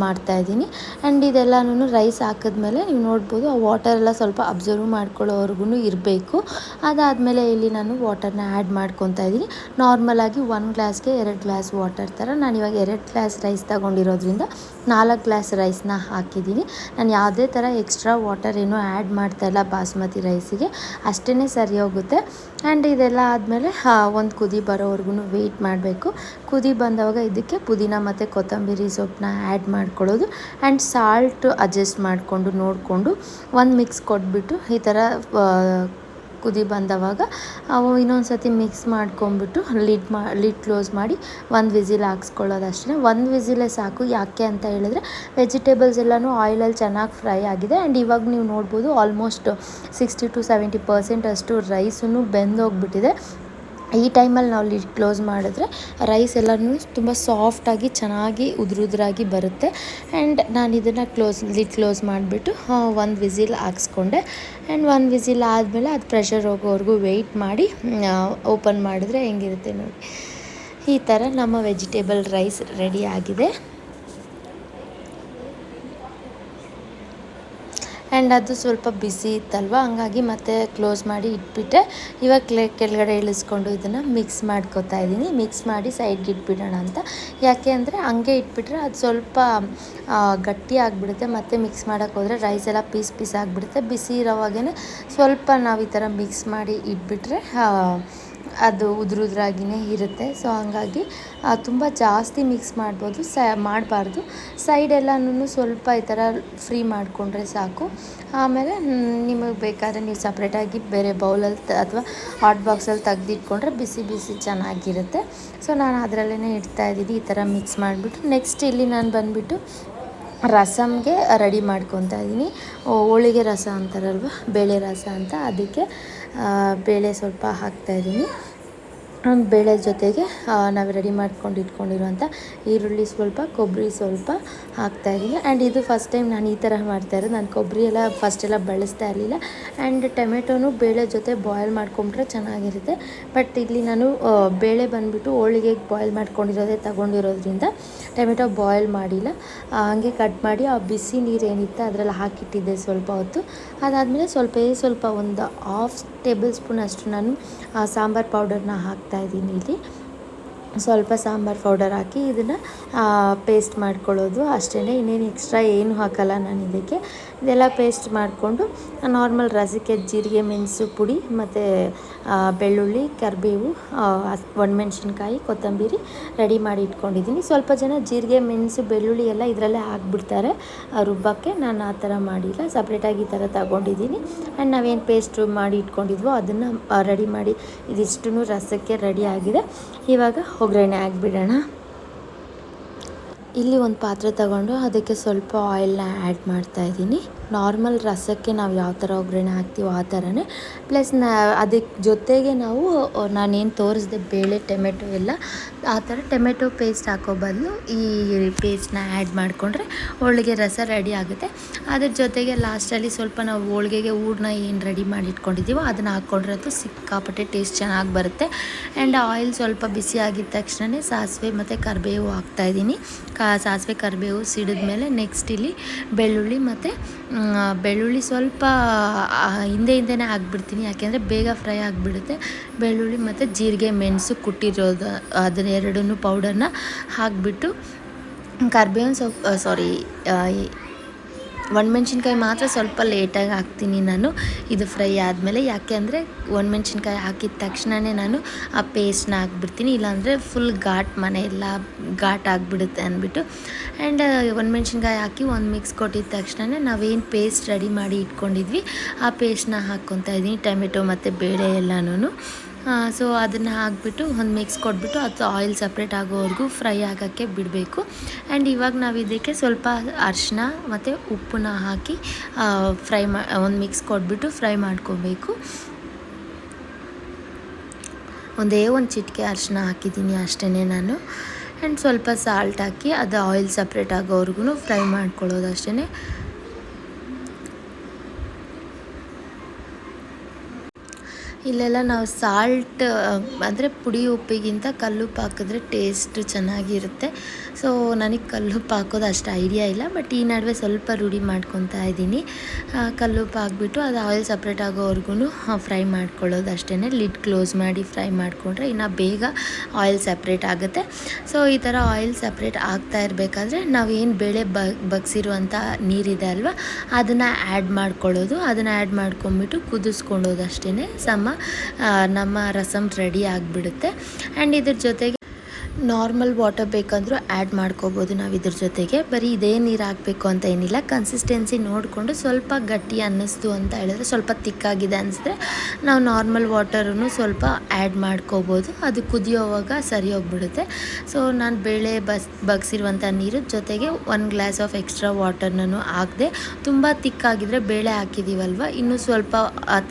ಮಾಡ್ತಾಯಿದ್ದೀನಿ. ಆ್ಯಂಡ್ ಇದೆಲ್ಲನೂ ರೈಸ್ ಹಾಕಿದ್ಮೇಲೆ ನೀವು ನೋಡ್ಬೋದು, ಆ ವಾಟರೆಲ್ಲ ಸ್ವಲ್ಪ ಅಬ್ಸರ್ವ್ ಮಾಡ್ಕೊಳ್ಳೋವರೆಗೂ ಇರಬೇಕು. ಅದಾದಮೇಲೆ ಇಲ್ಲಿ ನಾನು ವಾಟರ್ನ ಆ್ಯಡ್ ಮಾಡ್ಕೊತಾ ಇದ್ದೀನಿ. ನಾರ್ಮಲಾಗಿ 1 ಗ್ಲಾಸ್ಗೆ 2 ಗ್ಲಾಸ್ ವಾಟರ್ ಥರ. ನಾನಿವಾಗ 2 ಗ್ಲಾಸ್ ರೈಸ್ ತೊಗೊಂಡಿರೋದ್ರಿಂದ 4 ಗ್ಲಾಸ್ ರೈಸ್ನ ಹಾಕಿದ್ದೀನಿ. ನಾನು ಯಾವುದೇ ಥರ ಎಕ್ಸ್ಟ್ರಾ ವಾಟರ್ ಏನೂ ಆ್ಯಡ್ ಮಾಡ್ತಾಯಿಲ್ಲ ಬಾಸ್ಮತಿ ರೈಸಿಗೆ, ಅಷ್ಟೇ ಸರಿ ಹೋಗುತ್ತೆ. ಆ್ಯಂಡ್ ಇದೆಲ್ಲ ಆದಮೇಲೆ ಒಂದು ಕುದಿ ಬರೋವರೆಗೂ ವೆಯ್ಟ್ ಮಾಡಬೇಕು. ಕುದಿ ಬಂದವಾಗ ಇದಕ್ಕೆ ಪುದೀನ ಮತ್ತು ಕೊತ್ತಂಬರಿ ಸೊಪ್ಪನ್ನ ಆ್ಯಡ್ ಮಾಡ್ಕೊಳ್ಳೋದು. ಆ್ಯಂಡ್ ಸಾಲ್ಟ್ ಅಡ್ಜಸ್ಟ್ ಮಾಡಿಕೊಂಡು ನೋಡಿಕೊಂಡು ಒಂದು ಮಿಕ್ಸ್ ಕೊಟ್ಬಿಟ್ಟು ಈ ಥರ ಕುದಿ ಬಂದವಾಗ ಇನ್ನೊಂದು ಸತಿ ಮಿಕ್ಸ್ ಮಾಡ್ಕೊಂಬಿಟ್ಟು ಲಿಡ್ ಕ್ಲೋಸ್ ಮಾಡಿ 1 ವಿಸಿಲ್ ಹಾಕ್ಸ್ಕೊಳ್ಳೋದು ಅಷ್ಟೇ. 1 ವಿಸಿಲೇ ಸಾಕು. ಯಾಕೆ ಅಂತ ಹೇಳಿದ್ರೆ ವೆಜಿಟೇಬಲ್ಸ್ ಎಲ್ಲನೂ ಆಯಿಲಲ್ಲಿ ಚೆನ್ನಾಗಿ ಫ್ರೈ ಆಗಿದೆ. ಆ್ಯಂಡ್ ಇವಾಗ ನೀವು ನೋಡ್ಬೋದು ಆಲ್ಮೋಸ್ಟ್ 60 to 70% ಅಷ್ಟು ರೈಸೂ ಬೆಂದೋಗ್ಬಿಟ್ಟಿದೆ. ಈ ಟೈಮಲ್ಲಿ ನಾವು ಲಿಡ್ ಕ್ಲೋಸ್ ಮಾಡಿದ್ರೆ ರೈಸ್ ಎಲ್ಲನೂ ತುಂಬ ಸಾಫ್ಟಾಗಿ ಚೆನ್ನಾಗಿ ಉದುರಾಗಿ ಬರುತ್ತೆ. ಆ್ಯಂಡ್ ನಾನು ಇದನ್ನು ಲಿಡ್ ಕ್ಲೋಸ್ ಮಾಡಿಬಿಟ್ಟು 1 ವಿಸಿಲ್ ಹಾಕ್ಸ್ಕೊಂಡೆ. ಆ್ಯಂಡ್ 1 ವಿಸಿಲ್ ಆದಮೇಲೆ ಅದು ಪ್ರೆಷರ್ ಹೋಗೋವರೆಗೂ ವೆಯ್ಟ್ ಮಾಡಿ ಓಪನ್ ಮಾಡಿದ್ರೆ ಹೆಂಗಿರುತ್ತೆ ನೋಡಿ. ಈ ಥರ ನಮ್ಮ ವೆಜಿಟೇಬಲ್ ರೈಸ್ ರೆಡಿ ಆಗಿದೆ. ಆ್ಯಂಡ್ ಅದು ಸ್ವಲ್ಪ ಬಿಸಿ ಇತ್ತಲ್ವ, ಹಂಗಾಗಿ ಮತ್ತೆ ಕ್ಲೋಸ್ ಮಾಡಿ ಇಟ್ಬಿಟ್ಟೆ. ಇವಾಗ ಕೆಳಗಡೆ ಇಳಿಸ್ಕೊಂಡು ಇದನ್ನು ಮಿಕ್ಸ್ ಮಾಡ್ಕೊತಾ ಇದ್ದೀನಿ. ಮಿಕ್ಸ್ ಮಾಡಿ ಸೈಡ್ಗೆ ಇಟ್ಬಿಡೋಣ ಅಂತ. ಯಾಕೆ ಅಂದರೆ ಹಂಗೆ ಇಟ್ಬಿಟ್ರೆ ಅದು ಸ್ವಲ್ಪ ಗಟ್ಟಿ ಆಗಿಬಿಡುತ್ತೆ, ಮತ್ತು ಮಿಕ್ಸ್ ಮಾಡೋಕ್ಕೆ ಹೋದರೆ ರೈಸ್ ಎಲ್ಲ ಪೀಸ್ ಆಗಿಬಿಡುತ್ತೆ. ಬಿಸಿ ಇರೋವಾಗೇ ಸ್ವಲ್ಪ ನಾವು ಈ ಥರ ಮಿಕ್ಸ್ ಮಾಡಿ ಇಟ್ಬಿಟ್ರೆ ಅದು ಉದುರಾಗಿಯೇ ಇರುತ್ತೆ. ಸೊ ಹಂಗಾಗಿ ತುಂಬ ಜಾಸ್ತಿ ಮಿಕ್ಸ್ ಮಾಡಬಾರ್ದು. ಸೈಡೆಲ್ಲನೂ ಸ್ವಲ್ಪ ಈ ಥರ ಫ್ರೀ ಮಾಡಿಕೊಂಡ್ರೆ ಸಾಕು. ಆಮೇಲೆ ನಿಮಗೆ ಬೇಕಾದರೆ ನೀವು ಸಪ್ರೇಟಾಗಿ ಬೇರೆ ಬೌಲಲ್ಲಿ ಅಥವಾ ಹಾಟ್ ಬಾಕ್ಸಲ್ಲಿ ತೆಗ್ದಿಟ್ಕೊಂಡ್ರೆ ಬಿಸಿ ಚೆನ್ನಾಗಿರುತ್ತೆ. ಸೊ ನಾನು ಅದರಲ್ಲೇ ಇಡ್ತಾಯಿದ್ದೀನಿ ಈ ಥರ ಮಿಕ್ಸ್ ಮಾಡಿಬಿಟ್ಟು. ನೆಕ್ಸ್ಟ್ ಇಲ್ಲಿ ನಾನು ಬಂದುಬಿಟ್ಟು ರಸಮ್ಗೆ ರೆಡಿ ಮಾಡ್ಕೊತಾ ಇದ್ದೀನಿ. ಹೋಳಿಗೆ ರಸ ಅಂತಾರಲ್ವ, ಬೇಳೆ ರಸ ಅಂತ, ಅದಕ್ಕೆ ಬೇಳೆ ಸ್ವಲ್ಪ ಹಾಕ್ತಾಯಿದ್ದೀನಿ. ಬೇಳೆ ಜೊತೆಗೆ ನಾವು ರೆಡಿ ಮಾಡ್ಕೊಂಡು ಇಟ್ಕೊಂಡಿರುವಂಥ ಈರುಳ್ಳಿ ಸ್ವಲ್ಪ, ಕೊಬ್ಬರಿ ಸ್ವಲ್ಪ ಹಾಕ್ತಾಯಿದ್ದೀನಿ. ಆ್ಯಂಡ್ ಇದು ಫಸ್ಟ್ ಟೈಮ್ ನಾನು ಈ ಥರ ಮಾಡ್ತಾಯಿರೋದು. ನಾನು ಕೊಬ್ಬರಿ ಎಲ್ಲ ಫಸ್ಟೆಲ್ಲ ಬಳಸ್ತಾ ಇರಲಿಲ್ಲ. ಆ್ಯಂಡ್ ಟೊಮೆಟೊನು ಬೇಳೆ ಜೊತೆ ಬಾಯ್ಲ್ ಮಾಡ್ಕೊಂಡ್ರೆ ಚೆನ್ನಾಗಿರುತ್ತೆ. ಬಟ್ ಇಲ್ಲಿ ನಾನು ಬೇಳೆ ಬಂದುಬಿಟ್ಟು ಹೋಳಿಗೆಗೆ ಬಾಯ್ಲ್ ಮಾಡ್ಕೊಂಡಿರೋದೇ ತಗೊಂಡಿರೋದ್ರಿಂದ ಟೊಮೆಟೊ ಬಾಯ್ಲ್ ಮಾಡಿಲ್ಲ, ಹಾಗೆ ಕಟ್ ಮಾಡಿ ಆ ಬಿಸಿ ನೀರು ಏನಿತ್ತು ಅದರಲ್ಲಿ ಹಾಕಿಟ್ಟಿದ್ದೆ ಸ್ವಲ್ಪ ಹೊತ್ತು. ಅದಾದಮೇಲೆ ಸ್ವಲ್ಪ ಒಂದು 1/2 ಟೇಬಲ್ ಸ್ಪೂನ್ ಅಷ್ಟು ನಾನು ಸಾಂಬಾರು ಪೌಡರ್ನ ಹಾಕ್ತಾಯಿದ್ದೀನಿ ಇಲ್ಲಿ. ಸ್ವಲ್ಪ ಸಾಂಬಾರು ಪೌಡರ್ ಹಾಕಿ ಇದನ್ನು ಪೇಸ್ಟ್ ಮಾಡ್ಕೊಳ್ಳೋದು ಅಷ್ಟೇ. ಇನ್ನೇನು ಎಕ್ಸ್ಟ್ರಾ ಏನು ಹಾಕಲ್ಲ ನಾನು ಇದಕ್ಕೆ. ಇದೆಲ್ಲ ಪೇಸ್ಟ್ ಮಾಡಿಕೊಂಡು ನಾರ್ಮಲ್ ರಸಕ್ಕೆ ಜೀರಿಗೆ ಮೆಣಸು ಪುಡಿ ಮತ್ತು ಬೆಳ್ಳುಳ್ಳಿ ಕರಿಬೇವು ಒಣಮೆಣ್ಸಿನ್ಕಾಯಿ ಕೊತ್ತಂಬರಿ ರೆಡಿ ಮಾಡಿ ಇಟ್ಕೊಂಡಿದ್ದೀನಿ. ಸ್ವಲ್ಪ ಜನ ಜೀರಿಗೆ ಮೆಣಸು ಬೆಳ್ಳುಳ್ಳಿ ಎಲ್ಲ ಇದರಲ್ಲೇ ಹಾಕ್ಬಿಡ್ತಾರೆ ರುಬ್ಬಕ್ಕೆ. ನಾನು ಆ ಥರ ಮಾಡಿಲ್ಲ, ಸಪ್ರೇಟಾಗಿ ಈ ಥರ ತಗೊಂಡಿದ್ದೀನಿ. ಆ್ಯಂಡ್ ನಾವೇನು ಪೇಸ್ಟ್ ಮಾಡಿ ಇಟ್ಕೊಂಡಿದ್ವೋ ಅದನ್ನು ರೆಡಿ ಮಾಡಿ ಇದಿಷ್ಟು ರಸಕ್ಕೆ ರೆಡಿ ಆಗಿದೆ. ಇವಾಗ ಒಗ್ಗರಣೆ ಹಾಕ್ಬಿಡೋಣ. ಇಲ್ಲಿ ಒಂದು ಪಾತ್ರೆ ತಗೊಂಡು ಅದಕ್ಕೆ ಸ್ವಲ್ಪ ಆಯಿಲ್ನ ಆ್ಯಡ್ ಮಾಡ್ತಾಯಿದ್ದೀನಿ. ನಾರ್ಮಲ್ ರಸಕ್ಕೆ ನಾವು ಯಾವ ಥರ ಒಗ್ಗರಣೆ ಹಾಕ್ತೀವೋ ಆ ಥರನೇ. ಪ್ಲಸ್ ಅದಕ್ಕೆ ಜೊತೆಗೆ ನಾವು ನಾನೇನು ತೋರಿಸಿದೆ ಬೇಳೆ ಟೊಮೆಟೊ ಎಲ್ಲ ಆ ಥರ ಟೊಮೆಟೊ ಪೇಸ್ಟ್ ಹಾಕೋ ಬದಲು ಈ ಪೇಸ್ಟ್ನ ಆ್ಯಡ್ ಮಾಡಿಕೊಂಡ್ರೆ ಹೋಳಿಗೆ ರಸ ರೆಡಿ ಆಗುತ್ತೆ. ಅದ್ರ ಜೊತೆಗೆ ಲಾಸ್ಟಲ್ಲಿ ಸ್ವಲ್ಪ ನಾವು ಹೋಳಿಗೆಗೆ ಹೂರಣ ಏನು ರೆಡಿ ಮಾಡಿ ಇಟ್ಕೊಂಡಿದ್ದೀವೋ ಅದನ್ನು ಹಾಕ್ಕೊಂಡ್ರೆ ಅದು ಸಿಕ್ಕಾಪಟ್ಟೆ ಟೇಸ್ಟ್ ಚೆನ್ನಾಗಿ ಬರುತ್ತೆ. ಆ್ಯಂಡ್ ಆಯಿಲ್ ಸ್ವಲ್ಪ ಬಿಸಿ ಆಗಿದ ತಕ್ಷಣ ಸಾಸಿವೆ ಮತ್ತು ಕರಿಬೇವು ಹಾಕ್ತಾಯಿದ್ದೀನಿ. ಸಾಸಿವೆ ಕರಿಬೇವು ಸಿಡಿದ ಮೇಲೆ ನೆಕ್ಸ್ಟ್ ಇಲ್ಲಿ ಬೆಳ್ಳುಳ್ಳಿ ಮತ್ತು ಬೆಳ್ಳುಳ್ಳಿ ಸ್ವಲ್ಪ ಹಿಂದೆನೇ ಹಾಕ್ಬಿಡ್ತೀನಿ, ಯಾಕೆಂದರೆ ಬೇಗ ಫ್ರೈ ಆಗಿಬಿಡುತ್ತೆ. ಬೆಳ್ಳುಳ್ಳಿ ಮತ್ತು ಜೀರಿಗೆ ಮೆಣಸು ಕುಟ್ಟಿರೋದು ಅದನ್ನ ಎರಡನ್ನೂ ಪೌಡರ್ನ ಹಾಕಿಬಿಟ್ಟು ಕರಿಬೇವಿನ ಒಣಮೆಣ್ಸಿನ್ಕಾಯಿ ಮಾತ್ರ ಸ್ವಲ್ಪ ಲೇಟಾಗಿ ಹಾಕ್ತೀನಿ ನಾನು ಇದು ಫ್ರೈ ಆದಮೇಲೆ. ಯಾಕೆ ಅಂದರೆ ಒಣಮೆಣ್ಸಿನ್ಕಾಯಿ ಹಾಕಿದ ತಕ್ಷಣವೇ ನಾನು ಆ ಪೇಸ್ಟ್ನ ಹಾಕ್ಬಿಡ್ತೀನಿ, ಇಲ್ಲಾಂದರೆ ಫುಲ್ ಮನೆ ಎಲ್ಲ ಘಾಟ್ ಆಗಿಬಿಡುತ್ತೆ ಅಂದ್ಬಿಟ್ಟು. ಆ್ಯಂಡ್ ಒಣಮೆಣ್ಸಿನ್ಕಾಯಿ ಹಾಕಿ ಒಂದು ಮಿಕ್ಸ್ ಕೊಟ್ಟಿದ ತಕ್ಷಣ ನಾವೇನು ಪೇಸ್ಟ್ ರೆಡಿ ಮಾಡಿ ಇಟ್ಕೊಂಡಿದ್ವಿ ಆ ಪೇಸ್ಟ್ನ ಹಾಕ್ಕೊತಾ ಇದ್ದೀನಿ, ಟೊಮೆಟೊ ಮತ್ತು ಬೇಳೆ ಎಲ್ಲನೂ. ಸೊ ಅದನ್ನು ಹಾಕ್ಬಿಟ್ಟು ಒಂದು ಮಿಕ್ಸ್ ಕೊಟ್ಬಿಟ್ಟು ಅದು ಆಯಿಲ್ ಸಪ್ರೇಟ್ ಆಗೋವರೆಗೂ ಫ್ರೈ ಆಗೋಕ್ಕೆ ಬಿಡಬೇಕು. ಆ್ಯಂಡ್ ಇವಾಗ ನಾವು ಇದಕ್ಕೆ ಸ್ವಲ್ಪ ಅರಿಶಿನ ಮತ್ತು ಉಪ್ಪನ್ನ ಹಾಕಿ ಒಂದು ಮಿಕ್ಸ್ ಕೊಟ್ಬಿಟ್ಟು ಫ್ರೈ ಮಾಡ್ಕೋಬೇಕು. ಒಂದೇ ಒಂದು ಚಿಟಿಕೆ ಅರಿಶಿನ ಹಾಕಿದ್ದೀನಿ ಅಷ್ಟೇ ನಾನು. ಆ್ಯಂಡ್ ಸ್ವಲ್ಪ ಸಾಲ್ಟ್ ಹಾಕಿ ಅದು ಆಯಿಲ್ ಸಪ್ರೇಟ್ ಆಗೋವರೆಗೂ ಫ್ರೈ ಮಾಡ್ಕೊಳ್ಳೋದು ಅಷ್ಟೇ. ಇಲ್ಲೆಲ್ಲ ನಾವು ಸಾಲ್ಟ್ ಅಂದರೆ ಪುಡಿ ಉಪ್ಪಿಗಿಂತ ಕಲ್ಲುಪ್ಪು ಹಾಕಿದ್ರೆ ಟೇಸ್ಟ್ ಚೆನ್ನಾಗಿರುತ್ತೆ. ಸೊ ನನಗೆ ಕಲ್ಲುಪ್ಪು ಹಾಕೋದು ಅಷ್ಟು ಐಡಿಯಾ ಇಲ್ಲ, ಬಟ್ ಈ ನಡುವೆ ಸ್ವಲ್ಪ ರೂಢಿ ಮಾಡ್ಕೊತಾ ಇದ್ದೀನಿ. ಕಲ್ಲುಪ್ಪು ಹಾಕ್ಬಿಟ್ಟು ಅದು ಆಯಿಲ್ ಸಪ್ರೇಟ್ ಆಗೋವರೆಗೂ ಫ್ರೈ ಮಾಡ್ಕೊಳ್ಳೋದು ಅಷ್ಟೇ. ಲಿಡ್ ಕ್ಲೋಸ್ ಮಾಡಿ ಫ್ರೈ ಮಾಡಿಕೊಂಡ್ರೆ ಇನ್ನು ಬೇಗ ಆಯಿಲ್ ಸಪ್ರೇಟ್ ಆಗುತ್ತೆ. ಸೊ ಈ ಥರ ಆಯಿಲ್ ಸಪ್ರೇಟ್ ಆಗ್ತಾ ಇರಬೇಕಾದ್ರೆ ನಾವೇನು ಬೇಳೆ ಬಗ್ಸಿರುವಂಥ ನೀರಿದೆ ಅಲ್ವಾ ಅದನ್ನು ಆ್ಯಡ್ ಮಾಡ್ಕೊಳ್ಳೋದು. ಅದನ್ನು ಆ್ಯಡ್ ಮಾಡ್ಕೊಂಬಿಟ್ಟು ಕುದಿಸ್ಕೊಳ್ಳೋದು ಅಷ್ಟೇ. ನಮ್ಮ ರಸಮ್ ರೆಡಿ ಆಗಿಬಿಡುತ್ತೆ. ಆ್ಯಂಡ್ ಇದ್ರ ಜೊತೆಗೆ ನಾರ್ಮಲ್ ವಾಟರ್ ಬೇಕಂದ್ರೂ ಆ್ಯಡ್ ಮಾಡ್ಕೋಬೋದು ನಾವು ಇದ್ರ ಜೊತೆಗೆ. ಬರೀ ಇದೇ ನೀರು ಹಾಕಬೇಕು ಅಂತ ಏನಿಲ್ಲ. ಕನ್ಸಿಸ್ಟೆನ್ಸಿ ನೋಡಿಕೊಂಡು ಸ್ವಲ್ಪ ಗಟ್ಟಿ ಅನ್ನಿಸ್ತು ಅಂತ ಹೇಳಿದ್ರೆ, ಸ್ವಲ್ಪ ತಿಕ್ಕಾಗಿದೆ ಅನಿಸಿದ್ರೆ ನಾವು ನಾರ್ಮಲ್ ವಾಟರನ್ನು ಸ್ವಲ್ಪ ಆ್ಯಡ್ ಮಾಡ್ಕೋಬೋದು. ಅದು ಕುದಿಯೋವಾಗ ಸರಿ ಹೋಗ್ಬಿಡುತ್ತೆ. ಸೊ ನಾನು ಬೇಳೆ ಬಗ್ಸಿರುವಂಥ ನೀರು ಜೊತೆಗೆ 1 ಗ್ಲಾಸ್ ಆಫ್ ಎಕ್ಸ್ಟ್ರಾ ವಾಟರ್ನೂ ಹಾಕಿದೆ. ತುಂಬ ತಿಕ್ಕಾಗಿದ್ದರೆ ಬೇಳೆ ಹಾಕಿದ್ದೀವಲ್ವ ಇನ್ನೂ ಸ್ವಲ್ಪ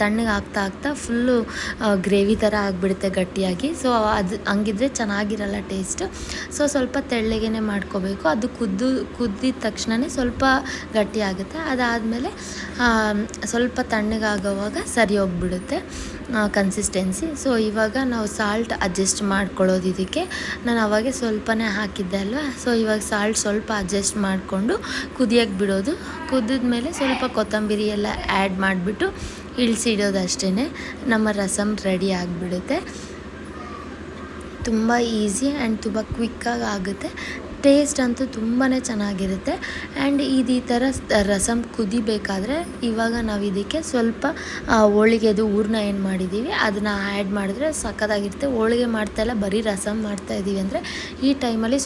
ತಣ್ಣಗೆ ಆಗ್ತಾ ಫುಲ್ಲು ಗ್ರೇವಿ ಥರ ಆಗಿಬಿಡುತ್ತೆ ಗಟ್ಟಿಯಾಗಿ. ಸೊ ಅದು ಹಂಗಿದ್ರೆ ಚೆನ್ನಾಗಿರಲ್ಲ ಟೇಸ್ಟ್. ಸೊ ಸ್ವಲ್ಪ ತೆಳ್ಳಗೆ ಮಾಡ್ಕೋಬೇಕು. ಅದು ಕುದ್ದಿದ ತಕ್ಷಣ ಸ್ವಲ್ಪ ಗಟ್ಟಿ ಆಗುತ್ತೆ. ಅದಾದಮೇಲೆ ಸ್ವಲ್ಪ ತಣ್ಣಗಾಗೋವಾಗ ಸರಿ ಹೋಗ್ಬಿಡುತ್ತೆ ಕನ್ಸಿಸ್ಟೆನ್ಸಿ. ಸೊ ಇವಾಗ ನಾವು ಸಾಲ್ಟ್ ಅಡ್ಜಸ್ಟ್ ಮಾಡ್ಕೊಳ್ಳೋದು ಇದಕ್ಕೆ. ನಾನು ಅವಾಗೆ ಸ್ವಲ್ಪನೇ ಹಾಕಿದ್ದೆ ಅಲ್ವಾ. ಸೊ ಇವಾಗ ಸಾಲ್ಟ್ ಸ್ವಲ್ಪ ಅಡ್ಜಸ್ಟ್ ಮಾಡಿಕೊಂಡು ಕುದಿಯೋಕ್ಕೆ ಬಿಡೋದು. ಕುದಿದ್ಮೇಲೆ ಸ್ವಲ್ಪ ಕೊತ್ತಂಬರಿ ಎಲ್ಲ ಆ್ಯಡ್ ಮಾಡಿಬಿಟ್ಟು ಇಳಿಸಿಡೋದು ಅಷ್ಟೇ. ನಮ್ಮ ರಸಮ್ ರೆಡಿ ಆಗಿಬಿಡುತ್ತೆ. ತುಂಬ ಈಸಿ ಆ್ಯಂಡ್ ತುಂಬ ಕ್ವಿಕ್ಕಾಗಿ ಆಗುತ್ತೆ. ಟೇಸ್ಟ್ ಅಂತೂ ತುಂಬಾ ಚೆನ್ನಾಗಿರುತ್ತೆ. ಆ್ಯಂಡ್ ಈ ಥರ ರಸಮ್ ಕುದಿಬೇಕಾದ್ರೆ ಇವಾಗ ನಾವು ಇದಕ್ಕೆ ಸ್ವಲ್ಪ ಹೋಳಿಗೆದು ಹೂರಣ ಏನು ಮಾಡಿದ್ದೀವಿ ಅದನ್ನು ಆ್ಯಡ್ ಮಾಡಿದ್ರೆ ಸಕ್ಕತ್ತಾಗಿರುತ್ತೆ. ಹೋಳಿಗೆ ಮಾಡ್ತಾಯಿಲ್ಲ ಬರೀ ರಸಮ್ ಮಾಡ್ತಾಯಿದ್ದೀವಿ ಅಂದರೆ ಈ ಟೈಮಲ್ಲಿ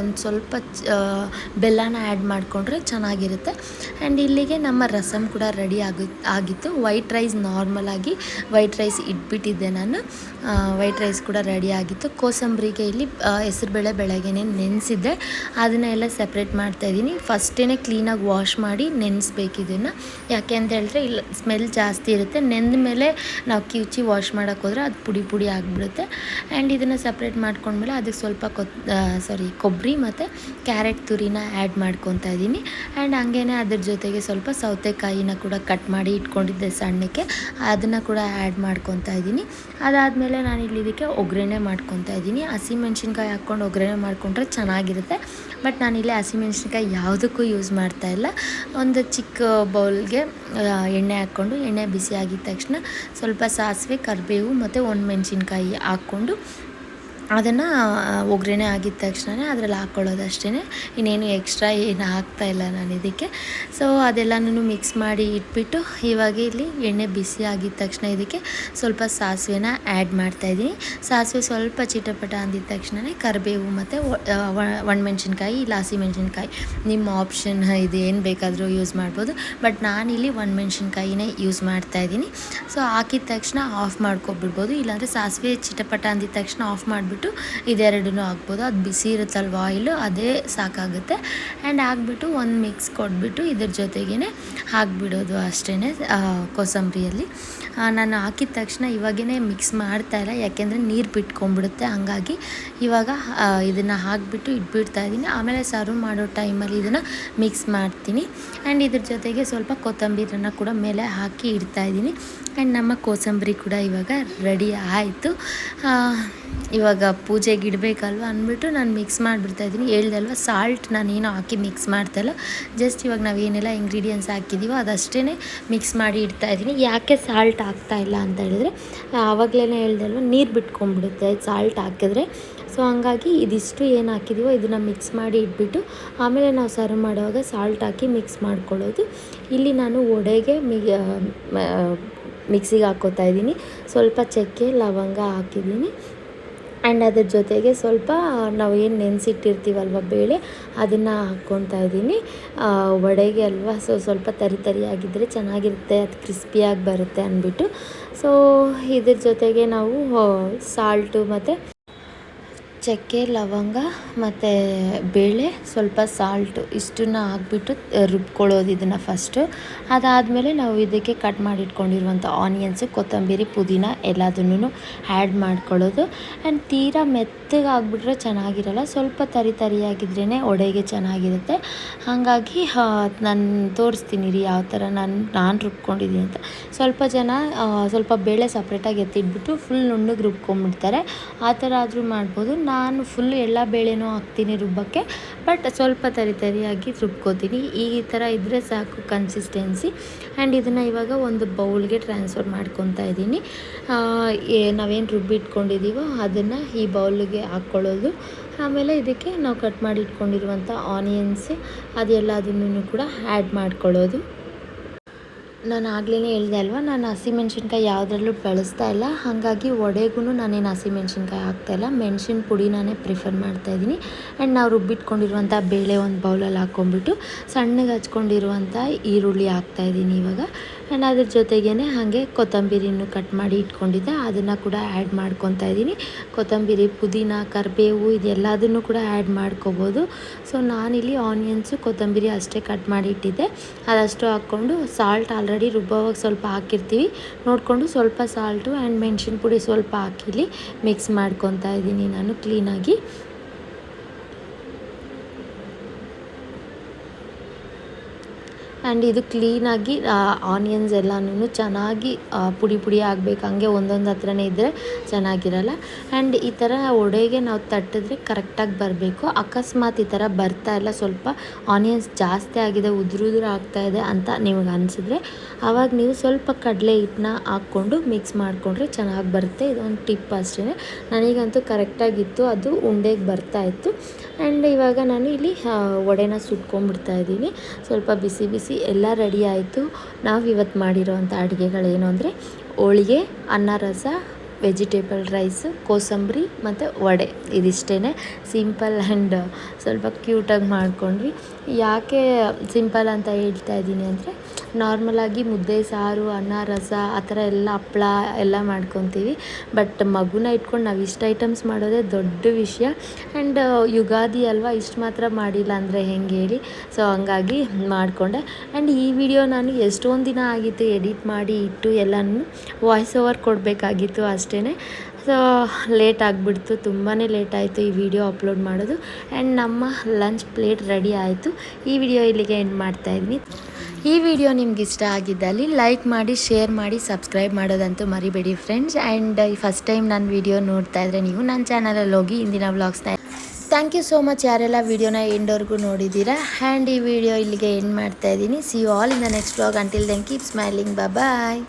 ಒಂದು ಸ್ವಲ್ಪ ಬೆಲ್ಲನ ಆ್ಯಡ್ ಮಾಡಿಕೊಂಡ್ರೆ ಚೆನ್ನಾಗಿರುತ್ತೆ. ಆ್ಯಂಡ್ ಇಲ್ಲಿಗೆ ನಮ್ಮ ರಸಮ್ ಕೂಡ ರೆಡಿ ಆಗಿತ್ತು. ವೈಟ್ ರೈಸ್ ನಾರ್ಮಲಾಗಿ ವೈಟ್ ರೈಸ್ ಇಟ್ಬಿಟ್ಟಿದ್ದೆ ನಾನು. ವೈಟ್ ರೈಸ್ ಕೂಡ ರೆಡಿ ಆಗಿತ್ತು. ಕೋಸಂಬರಿಗೆ ಇಲ್ಲಿ ಹೆಸರುಬೇಳೆ ಬೆಳಗ್ಗೆನೇ ನೆನೆಸಿದ್ದೆ, ಅದನ್ನೆಲ್ಲ ಸಪ್ರೇಟ್ ಮಾಡ್ತಾಯಿದ್ದೀನಿ. ಫಸ್ಟೇ ಕ್ಲೀನಾಗಿ ವಾಶ್ ಮಾಡಿ ನೆನೆಸ್ಬೇಕು ಇದನ್ನು. ಯಾಕೆ ಅಂತ ಹೇಳಿದ್ರೆ ಇಲ್ಲ ಸ್ಮೆಲ್ ಜಾಸ್ತಿ ಇರುತ್ತೆ. ನೆಂದ ಮೇಲೆ ನಾವು ಕಿವುಚಿ ವಾಶ್ ಮಾಡೋಕ್ಕೆ ಹೋದರೆ ಅದು ಪುಡಿ ಆಗಿಬಿಡುತ್ತೆ. ಆ್ಯಂಡ್ ಇದನ್ನು ಸಪ್ರೇಟ್ ಮಾಡ್ಕೊಂಡ್ಮೇಲೆ ಅದಕ್ಕೆ ಸ್ವಲ್ಪ ಕೊಬ್ಬರಿ ಮತ್ತು ಕ್ಯಾರೆಟ್ ತುರಿನ ಆ್ಯಡ್ ಮಾಡ್ಕೊತಾ ಇದ್ದೀನಿ. ಆ್ಯಂಡ್ ಹಂಗೇ ಅದ್ರ ಜೊತೆಗೆ ಸ್ವಲ್ಪ ಸೌತೆಕಾಯಿನ ಕೂಡ ಕಟ್ ಮಾಡಿ ಇಟ್ಕೊಂಡಿದ್ದೆ ಸಣ್ಣಕ್ಕೆ, ಅದನ್ನು ಕೂಡ ಆ್ಯಡ್ ಮಾಡ್ಕೊತಾ ಇದ್ದೀನಿ. ಅದಾದಮೇಲೆ ನಾನು ಇಲ್ಲಿ ಇದಕ್ಕೆ ಒಗ್ಗರಣೆ ಮಾಡ್ಕೊತಾ ಇದ್ದೀನಿ. ಹಸಿಮೆಣ್ಸಿನ್ಕಾಯಿ ಹಾಕ್ಕೊಂಡು ಒಗ್ಗರಣೆ ಮಾಡಿಕೊಂಡ್ರೆ ಚೆನ್ನಾಗಿರುತ್ತೆ. ಬಟ್ ನಾನಿಲ್ಲಿ ಹಸಿಮೆಣ್ಸಿನ್ಕಾಯಿ ಯಾವುದಕ್ಕೂ ಯೂಸ್ ಮಾಡ್ತಾಯಿಲ್ಲ. ಒಂದು ಚಿಕ್ಕ ಬೌಲ್ಗೆ ಎಣ್ಣೆ ಹಾಕ್ಕೊಂಡು ಎಣ್ಣೆ ಬಿಸಿ ಆಗಿದ ತಕ್ಷಣ ಸ್ವಲ್ಪ ಸಾಸಿವೆ ಕರಿಬೇವು ಮತ್ತು ಒಣಮೆಣ್ಸಿನ್ಕಾಯಿ ಹಾಕ್ಕೊಂಡು ಅದನ್ನು ಒಗ್ಗರಣೆ ಆಗಿದ ತಕ್ಷಣ ಅದರಲ್ಲಿ ಹಾಕ್ಕೊಳ್ಳೋದು ಅಷ್ಟೇ. ಇನ್ನೇನು ಎಕ್ಸ್ಟ್ರಾ ಏನು ಹಾಕ್ತಾಯಿಲ್ಲ ನಾನು ಇದಕ್ಕೆ. ಸೊ ಅದೆಲ್ಲನೂ ಮಿಕ್ಸ್ ಮಾಡಿ ಇಟ್ಬಿಟ್ಟು ಇವಾಗ ಇಲ್ಲಿ ಎಣ್ಣೆ ಬಿಸಿ ಆಗಿದ ತಕ್ಷಣ ಇದಕ್ಕೆ ಸ್ವಲ್ಪ ಸಾಸಿವೆನ ಆ್ಯಡ್ ಮಾಡ್ತಾಯಿದ್ದೀನಿ. ಸಾಸಿವೆ ಸ್ವಲ್ಪ ಚಿಟಪಟ ಅಂದಿದ ತಕ್ಷಣವೇ ಕರಿಬೇವು ಮತ್ತು ಒಣಮೆಣ್ಸಿನ್ಕಾಯಿ ಇಲ್ಲ ಹಸಿಮೆಣ್ಸಿನ್ಕಾಯಿ ನಿಮ್ಮ ಆಪ್ಷನ್, ಇದು ಏನು ಬೇಕಾದರೂ ಯೂಸ್ ಮಾಡ್ಬೋದು. ಬಟ್ ನಾನಿಲ್ಲಿ ಒಣಮೆಣ್ಸಿನ್ಕಾಯಿನೇ ಯೂಸ್ ಮಾಡ್ತಾಯಿದ್ದೀನಿ. ಸೊ ಹಾಕಿದ ತಕ್ಷಣ ಆಫ್ ಮಾಡ್ಕೊಬಿಡ್ಬೋದು, ಇಲ್ಲಾಂದರೆ ಸಾಸಿವೆ ಚಿಟಪಟ ಅಂದಿದ ತಕ್ಷಣ ಆಫ್ ಮಾಡಿಬಿಟ್ಟು ಇದೆರಡನ್ನೂ ಹಾಕ್ಬೋದು. ಅದು ಬಿಸಿ ಇರುತ್ತಲ್ವ ಆಯಿಲು, ಅದೇ ಸಾಕಾಗುತ್ತೆ. ಆ್ಯಂಡ್ ಹಾಕ್ಬಿಟ್ಟು ಒಂದು ಮಿಕ್ಸ್ ಕೊಟ್ಬಿಟ್ಟು ಇದ್ರ ಜೊತೆಗೇ ಹಾಕ್ಬಿಡೋದು ಅಷ್ಟೇ. ಕೋಸಂಬರಿಯಲ್ಲಿ ನಾನು ಹಾಕಿದ ತಕ್ಷಣ ಇವಾಗೇ ಮಿಕ್ಸ್ ಮಾಡ್ತಾಯಿಲ್ಲ, ಯಾಕೆಂದರೆ ನೀರು ಬಿಟ್ಕೊಂಡ್ಬಿಡುತ್ತೆ. ಹಾಗಾಗಿ ಇವಾಗ ಇದನ್ನು ಹಾಕಿಬಿಟ್ಟು ಇಟ್ಬಿಡ್ತಾಯಿದ್ದೀನಿ. ಆಮೇಲೆ ಸರ್ವ್ ಮಾಡೋ ಟೈಮಲ್ಲಿ ಇದನ್ನು ಮಿಕ್ಸ್ ಮಾಡ್ತೀನಿ. ಆ್ಯಂಡ್ ಇದ್ರ ಜೊತೆಗೆ ಸ್ವಲ್ಪ ಕೊತ್ತಂಬರಿನ ಕೂಡ ಮೇಲೆ ಹಾಕಿ ಇಡ್ತಾಯಿದ್ದೀನಿ. ಆ್ಯಂಡ್ ನಮ್ಮ ಕೋಸಂಬರಿ ಕೂಡ ಇವಾಗ ರೆಡಿ ಆಯಿತು. ಇವಾಗ ಪೂಜೆಗೆ ಇಡಬೇಕಲ್ವ ಅಂದ್ಬಿಟ್ಟು ನಾನು ಮಿಕ್ಸ್ ಮಾಡಿಬಿಡ್ತಾಯಿದ್ದೀನಿ. ಹೇಳ್ದಲ್ವ ಸಾಲ್ಟ್ ನಾನೇನು ಹಾಕಿ ಮಿಕ್ಸ್ ಮಾಡ್ತಾಯಿಲ್ಲ, ಜಸ್ಟ್ ಇವಾಗ ನಾವೇನೆಲ್ಲ ಇಂಗ್ರೀಡಿಯೆಂಟ್ಸ್ ಹಾಕಿದ್ದೀವೋ ಅದಷ್ಟೇ ಮಿಕ್ಸ್ ಮಾಡಿ ಇಡ್ತಾಯಿದ್ದೀನಿ. ಯಾಕೆ ಸಾಲ್ಟ್ ಹಾಕ್ತಾಯಿಲ್ಲ ಅಂತ ಹೇಳಿದ್ರೆ ಆವಾಗಲೇ ಹೇಳ್ದಲ್ವ ನೀರು ಬಿಟ್ಕೊಂಡ್ಬಿಡುತ್ತೆ ಸಾಲ್ಟ್ ಹಾಕಿದ್ರೆ. ಸೊ ಹಂಗಾಗಿ ಇದಿಷ್ಟು ಏನು ಹಾಕಿದ್ದೀವೋ ಇದನ್ನು ಮಿಕ್ಸ್ ಮಾಡಿ ಇಟ್ಬಿಟ್ಟು ಆಮೇಲೆ ನಾವು ಸರ್ವ್ ಮಾಡುವಾಗ ಸಾಲ್ಟ್ ಹಾಕಿ ಮಿಕ್ಸ್ ಮಾಡ್ಕೊಳ್ಳೋದು. ಇಲ್ಲಿ ನಾನು ವಡೆಗೆ ಮಿಕ್ಸಿಗೆ ಹಾಕ್ಕೋತಾ ಇದ್ದೀನಿ. ಸ್ವಲ್ಪ ಚಕ್ಕೆ ಲವಂಗ ಹಾಕಿದ್ದೀನಿ. ಆ್ಯಂಡ್ ಅದ್ರ ಜೊತೆಗೆ ಸ್ವಲ್ಪ ನಾವು ಏನು ನೆನೆಸಿಟ್ಟಿರ್ತೀವಲ್ವ ಬೇಳೆ, ಅದನ್ನು ಹಾಕ್ಕೊತಾ ಇದ್ದೀನಿ. ವಡೆಗೆ ಅಲ್ವಾ, ಸೊ ಸ್ವಲ್ಪ ತರಿಯಾಗಿದ್ದರೆ ಚೆನ್ನಾಗಿರುತ್ತೆ, ಅದು ಕ್ರಿಸ್ಪಿಯಾಗಿ ಬರುತ್ತೆ ಅಂದ್ಬಿಟ್ಟು. ಸೊ ಇದ್ರ ಜೊತೆಗೆ ನಾವು ಸಾಲ್ಟು ಮತ್ತು ಚಕ್ಕೆ ಲವಂಗ ಮತ್ತು ಬೇಳೆ ಸ್ವಲ್ಪ ಸಾಲ್ಟು ಇಷ್ಟನ್ನು ಹಾಕ್ಬಿಟ್ಟು ರುಬ್ಕೊಳ್ಳೋದು ಇದನ್ನು ಫಸ್ಟು. ಅದಾದಮೇಲೆ ನಾವು ಇದಕ್ಕೆ ಕಟ್ ಮಾಡಿಟ್ಕೊಂಡಿರುವಂಥ ಆನಿಯನ್ಸು, ಕೊತ್ತಂಬರಿ, ಪುದೀನ ಎಲ್ಲದನ್ನೂ ಆ್ಯಡ್ ಮಾಡ್ಕೊಳ್ಳೋದು. ಆ್ಯಂಡ್ ತೀರಾ ಮೆತ್ತಗೆ ಆಗಿಬಿಟ್ರೆ ಚೆನ್ನಾಗಿರಲ್ಲ, ಸ್ವಲ್ಪ ತರಿಯಾಗಿದ್ರೇ ವಡೆಗೆ ಚೆನ್ನಾಗಿರುತ್ತೆ. ಹಾಗಾಗಿ ನಾನು ತೋರಿಸ್ತೀನಿ ರೀ ಯಾವ ಥರ ನಾನು ರುಬ್ಕೊಂಡಿದ್ದೀನಿ ಅಂತ. ಸ್ವಲ್ಪ ಜನ ಸ್ವಲ್ಪ ಬೇಳೆ ಸಪ್ರೇಟಾಗಿ ಎತ್ತಿಟ್ಬಿಟ್ಟು ಫುಲ್ ನುಣ್ಣಗೆ ರುಬ್ಕೊಂಡ್ಬಿಡ್ತಾರೆ, ಆ ಥರ ಆದರೂ ಮಾಡ್ಬೋದು. ನಾನು ಫುಲ್ಲು ಎಲ್ಲ ಬೇಳೆನೂ ಹಾಕ್ತೀನಿ ರುಬ್ಬಕ್ಕೆ, ಬಟ್ ಸ್ವಲ್ಪ ತರಿಯಾಗಿ ರುಬ್ಕೋತೀನಿ. ಈ ಥರ ಇದ್ದರೆ ಸಾಕು ಕನ್ಸಿಸ್ಟೆನ್ಸಿ. ಆ್ಯಂಡ್ ಇದನ್ನು ಇವಾಗ ಒಂದು ಬೌಲ್ಗೆ ಟ್ರಾನ್ಸ್ಫರ್ ಮಾಡ್ಕೊತಾ ಇದ್ದೀನಿ. ನಾವೇನು ರುಬ್ಬಿಟ್ಕೊಂಡಿದ್ದೀವೋ ಅದನ್ನು ಈ ಬೌಲ್ಗೆ ಹಾಕ್ಕೊಳ್ಳೋದು. ಆಮೇಲೆ ಇದಕ್ಕೆ ನಾವು ಕಟ್ ಮಾಡಿ ಇಟ್ಕೊಂಡಿರುವಂಥ ಆನಿಯನ್ಸ್ ಅದೆಲ್ಲದನ್ನು ಕೂಡ ಆ್ಯಡ್ ಮಾಡ್ಕೊಳ್ಳೋದು. ನಾನು ಆಗಲೇ ಹೇಳಿದೆ ಅಲ್ವಾ, ನಾನು ಹಸಿಮೆಣ್ಸಿನ್ಕಾಯಿ ಯಾವುದ್ರಲ್ಲೂ ಬಳಸ್ತಾ ಇಲ್ಲ. ಹಾಗಾಗಿ ವಡೆಗೂ ನಾನೇನು ಹಸಿಮೆಣ್ಸಿನ್ಕಾಯಿ ಹಾಕ್ತಾಯಿಲ್ಲ, ಮೆಣಸಿನ ಪುಡಿ ನಾನೇ ಪ್ರಿಫರ್ ಮಾಡ್ತಾಯಿದ್ದೀನಿ. ಆ್ಯಂಡ್ ನಾವು ರುಬ್ಬಿಟ್ಕೊಂಡಿರುವಂಥ ಬೇಳೆ ಒಂದು ಬೌಲಲ್ಲಿ ಹಾಕ್ಕೊಂಡ್ಬಿಟ್ಟು ಸಣ್ಣಗೆ ಹಚ್ಕೊಂಡಿರುವಂಥ ಈರುಳ್ಳಿ ಹಾಕ್ತಾಯಿದ್ದೀನಿ ಇವಾಗ. ಆ್ಯಂಡ್ ಅದ್ರ ಜೊತೆಗೇ ಹಾಗೆ ಕೊತ್ತಂಬರಿನೂ ಕಟ್ ಮಾಡಿ ಇಟ್ಕೊಂಡಿದ್ದೆ, ಅದನ್ನು ಕೂಡ ಆ್ಯಡ್ ಮಾಡ್ಕೊತಾ ಇದ್ದೀನಿ. ಕೊತ್ತಂಬರಿ, ಪುದೀನ, ಕರಿಬೇವು ಇದೆಲ್ಲದನ್ನು ಕೂಡ ಆ್ಯಡ್ ಮಾಡ್ಕೋಬೋದು. ಸೊ ನಾನಿಲ್ಲಿ ಆನಿಯನ್ಸು ಕೊತ್ತಂಬರಿ ಅಷ್ಟೇ ಕಟ್ ಮಾಡಿ ಇಟ್ಟಿದ್ದೆ, ಅದಷ್ಟು ಹಾಕ್ಕೊಂಡು ಸಾಲ್ಟ್ ಆಲ್ರೆಡಿ ರುಬ್ಬೋವಾಗ ಸ್ವಲ್ಪ ಹಾಕಿರ್ತೀವಿ, ನೋಡಿಕೊಂಡು ಸ್ವಲ್ಪ ಸಾಲ್ಟು ಆ್ಯಂಡ್ ಮೆಣಸಿನ ಪುಡಿ ಸ್ವಲ್ಪ ಹಾಕಿಲಿ ಮಿಕ್ಸ್ ಮಾಡ್ಕೊತಾ ಇದ್ದೀನಿ ನಾನು ಕ್ಲೀನಾಗಿ. ಆ್ಯಂಡ್ ಇದು ಕ್ಲೀನಾಗಿ ಆನಿಯನ್ಸ್ ಎಲ್ಲನೂ ಚೆನ್ನಾಗಿ ಪುಡಿ ಆಗಬೇಕು, ಹಂಗೆ ಒಂದೊಂದು ಹತ್ರನೇ ಇದ್ದರೆ ಚೆನ್ನಾಗಿರಲ್ಲ. ಆ್ಯಂಡ್ ಈ ಥರ ವಡೆಗೆ ನಾವು ತಟ್ಟಿದ್ರೆ ಕರೆಕ್ಟಾಗಿ ಬರಬೇಕು. ಅಕಸ್ಮಾತ್ ಈ ಥರ ಬರ್ತಾಯಿಲ್ಲ, ಸ್ವಲ್ಪ ಆನಿಯನ್ಸ್ ಜಾಸ್ತಿ ಆಗಿದೆ, ಉದುರು ಆಗ್ತಾಯಿದೆ ಅಂತ ನಿಮಗೆ ಅನಿಸಿದ್ರೆ ಆವಾಗ ನೀವು ಸ್ವಲ್ಪ ಕಡಲೆ ಹಿಟ್ಟನ್ನ ಹಾಕ್ಕೊಂಡು ಮಿಕ್ಸ್ ಮಾಡಿಕೊಂಡ್ರೆ ಚೆನ್ನಾಗಿ ಬರುತ್ತೆ. ಇದೊಂದು ಟಿಪ್ ಅಷ್ಟೇ. ನನಗಂತೂ ಕರೆಕ್ಟಾಗಿತ್ತು, ಅದು ಉಂಡೆಗೆ ಬರ್ತಾಯಿತ್ತು. ಆ್ಯಂಡ್ ಇವಾಗ ನಾನು ಇಲ್ಲಿ ವಡೆನ ಸುಟ್ಕೊಂಡ್ಬಿಡ್ತಾಯಿದ್ದೀನಿ. ಸ್ವಲ್ಪ ಬಿಸಿ ಎಲ್ಲ ರೆಡಿ ಆಯಿತು. ನಾವು ಇವತ್ತು ಮಾಡಿರೋವಂಥ ಅಡುಗೆಗಳೇನು ಅಂದರೆ ಹೋಳಿಗೆ, ಅನ್ನ ರಸ, ವೆಜಿಟೇಬಲ್ ರೈಸು, ಕೋಸಂಬರಿ ಮತ್ತು ವಡೆ, ಇದಿಷ್ಟೇ ಸಿಂಪಲ್ ಆ್ಯಂಡ್ ಸ್ವಲ್ಪ ಕ್ಯೂಟಾಗಿ ಮಾಡ್ಕೊಂಡ್ವಿ. ಯಾಕೆ ಸಿಂಪಲ್ ಅಂತ ಹೇಳ್ತಾ ಇದ್ದೀನಿ ಅಂದರೆ ನಾರ್ಮಲಾಗಿ ಮುದ್ದೆ, ಸಾರು, ಅನ್ನ, ರಸ ಆ ಥರ ಎಲ್ಲ ಹಪ್ಳ ಎಲ್ಲ ಮಾಡ್ಕೊತೀವಿ. ಬಟ್ ಮಗುನ ಇಟ್ಕೊಂಡು ನಾವು ಇಷ್ಟು ಐಟಮ್ಸ್ ಮಾಡೋದೇ ದೊಡ್ಡ ವಿಷಯ. ಆ್ಯಂಡ್ ಯುಗಾದಿ ಅಲ್ವಾ, ಇಷ್ಟು ಮಾತ್ರ ಮಾಡಿಲ್ಲ ಅಂದರೆ ಹೆಂಗೆ ಹೇಳಿ. ಸೊ ಹಂಗಾಗಿ ಮಾಡಿಕೊಂಡೆ. ಆ್ಯಂಡ್ ಈ ವಿಡಿಯೋ ನಾನು ಎಷ್ಟೊಂದು ದಿನ ಆಗಿತ್ತು ಎಡಿಟ್ ಮಾಡಿ ಇಟ್ಟು ಎಲ್ಲನೂ ವಾಯ್ಸ್ ಓವರ್ ಕೊಡಬೇಕಾಗಿತ್ತು ಅಷ್ಟೇ. ಸೊ ಲೇಟ್ ಆಗಿಬಿಡ್ತು, ತುಂಬಾ ಲೇಟ್ ಆಯಿತು ಈ ವಿಡಿಯೋ ಅಪ್ಲೋಡ್ ಮಾಡೋದು. ಆ್ಯಂಡ್ ನಮ್ಮ ಲಂಚ್ ಪ್ಲೇಟ್ ರೆಡಿ ಆಯಿತು. ಈ ವಿಡಿಯೋ ಇಲ್ಲಿಗೆ ಎಂಡ್ ಮಾಡ್ತಾಯಿದ್ದೀನಿ. ಈ ವಿಡಿಯೋ ನಿಮ್ಗೆ ಇಷ್ಟ ಆಗಿದ್ದಲ್ಲಿ ಲೈಕ್ ಮಾಡಿ, ಶೇರ್ ಮಾಡಿ, ಸಬ್ಸ್ಕ್ರೈಬ್ ಮಾಡೋದಂತೂ ಮರಿಬೇಡಿ ಫ್ರೆಂಡ್ಸ್. ಆ್ಯಂಡ್ ಫಸ್ಟ್ ಟೈಮ್ ನನ್ನ ವಿಡಿಯೋ ನೋಡ್ತಾ ಇದ್ದರೆ ನೀವು ನನ್ನ ಚಾನಲಲ್ಲಿ ಹೋಗಿ ಇಂದಿನ ವ್ಲಾಗ್ಸ್ನ ಥ್ಯಾಂಕ್ ಯು ಸೋ ಮಚ್ ಯಾರೆಲ್ಲ ವಿಡಿಯೋನ ಎಂಡ್ವರೆಗೂ ನೋಡಿದ್ದೀರಾ. ಆ್ಯಂಡ್ ಈ ವಿಡಿಯೋ ಇಲ್ಲಿಗೆ ಎಂಡ್ ಮಾಡ್ತಾಯಿದ್ದೀನಿ. See you all in the next vlog. Until then keep smiling. Bye.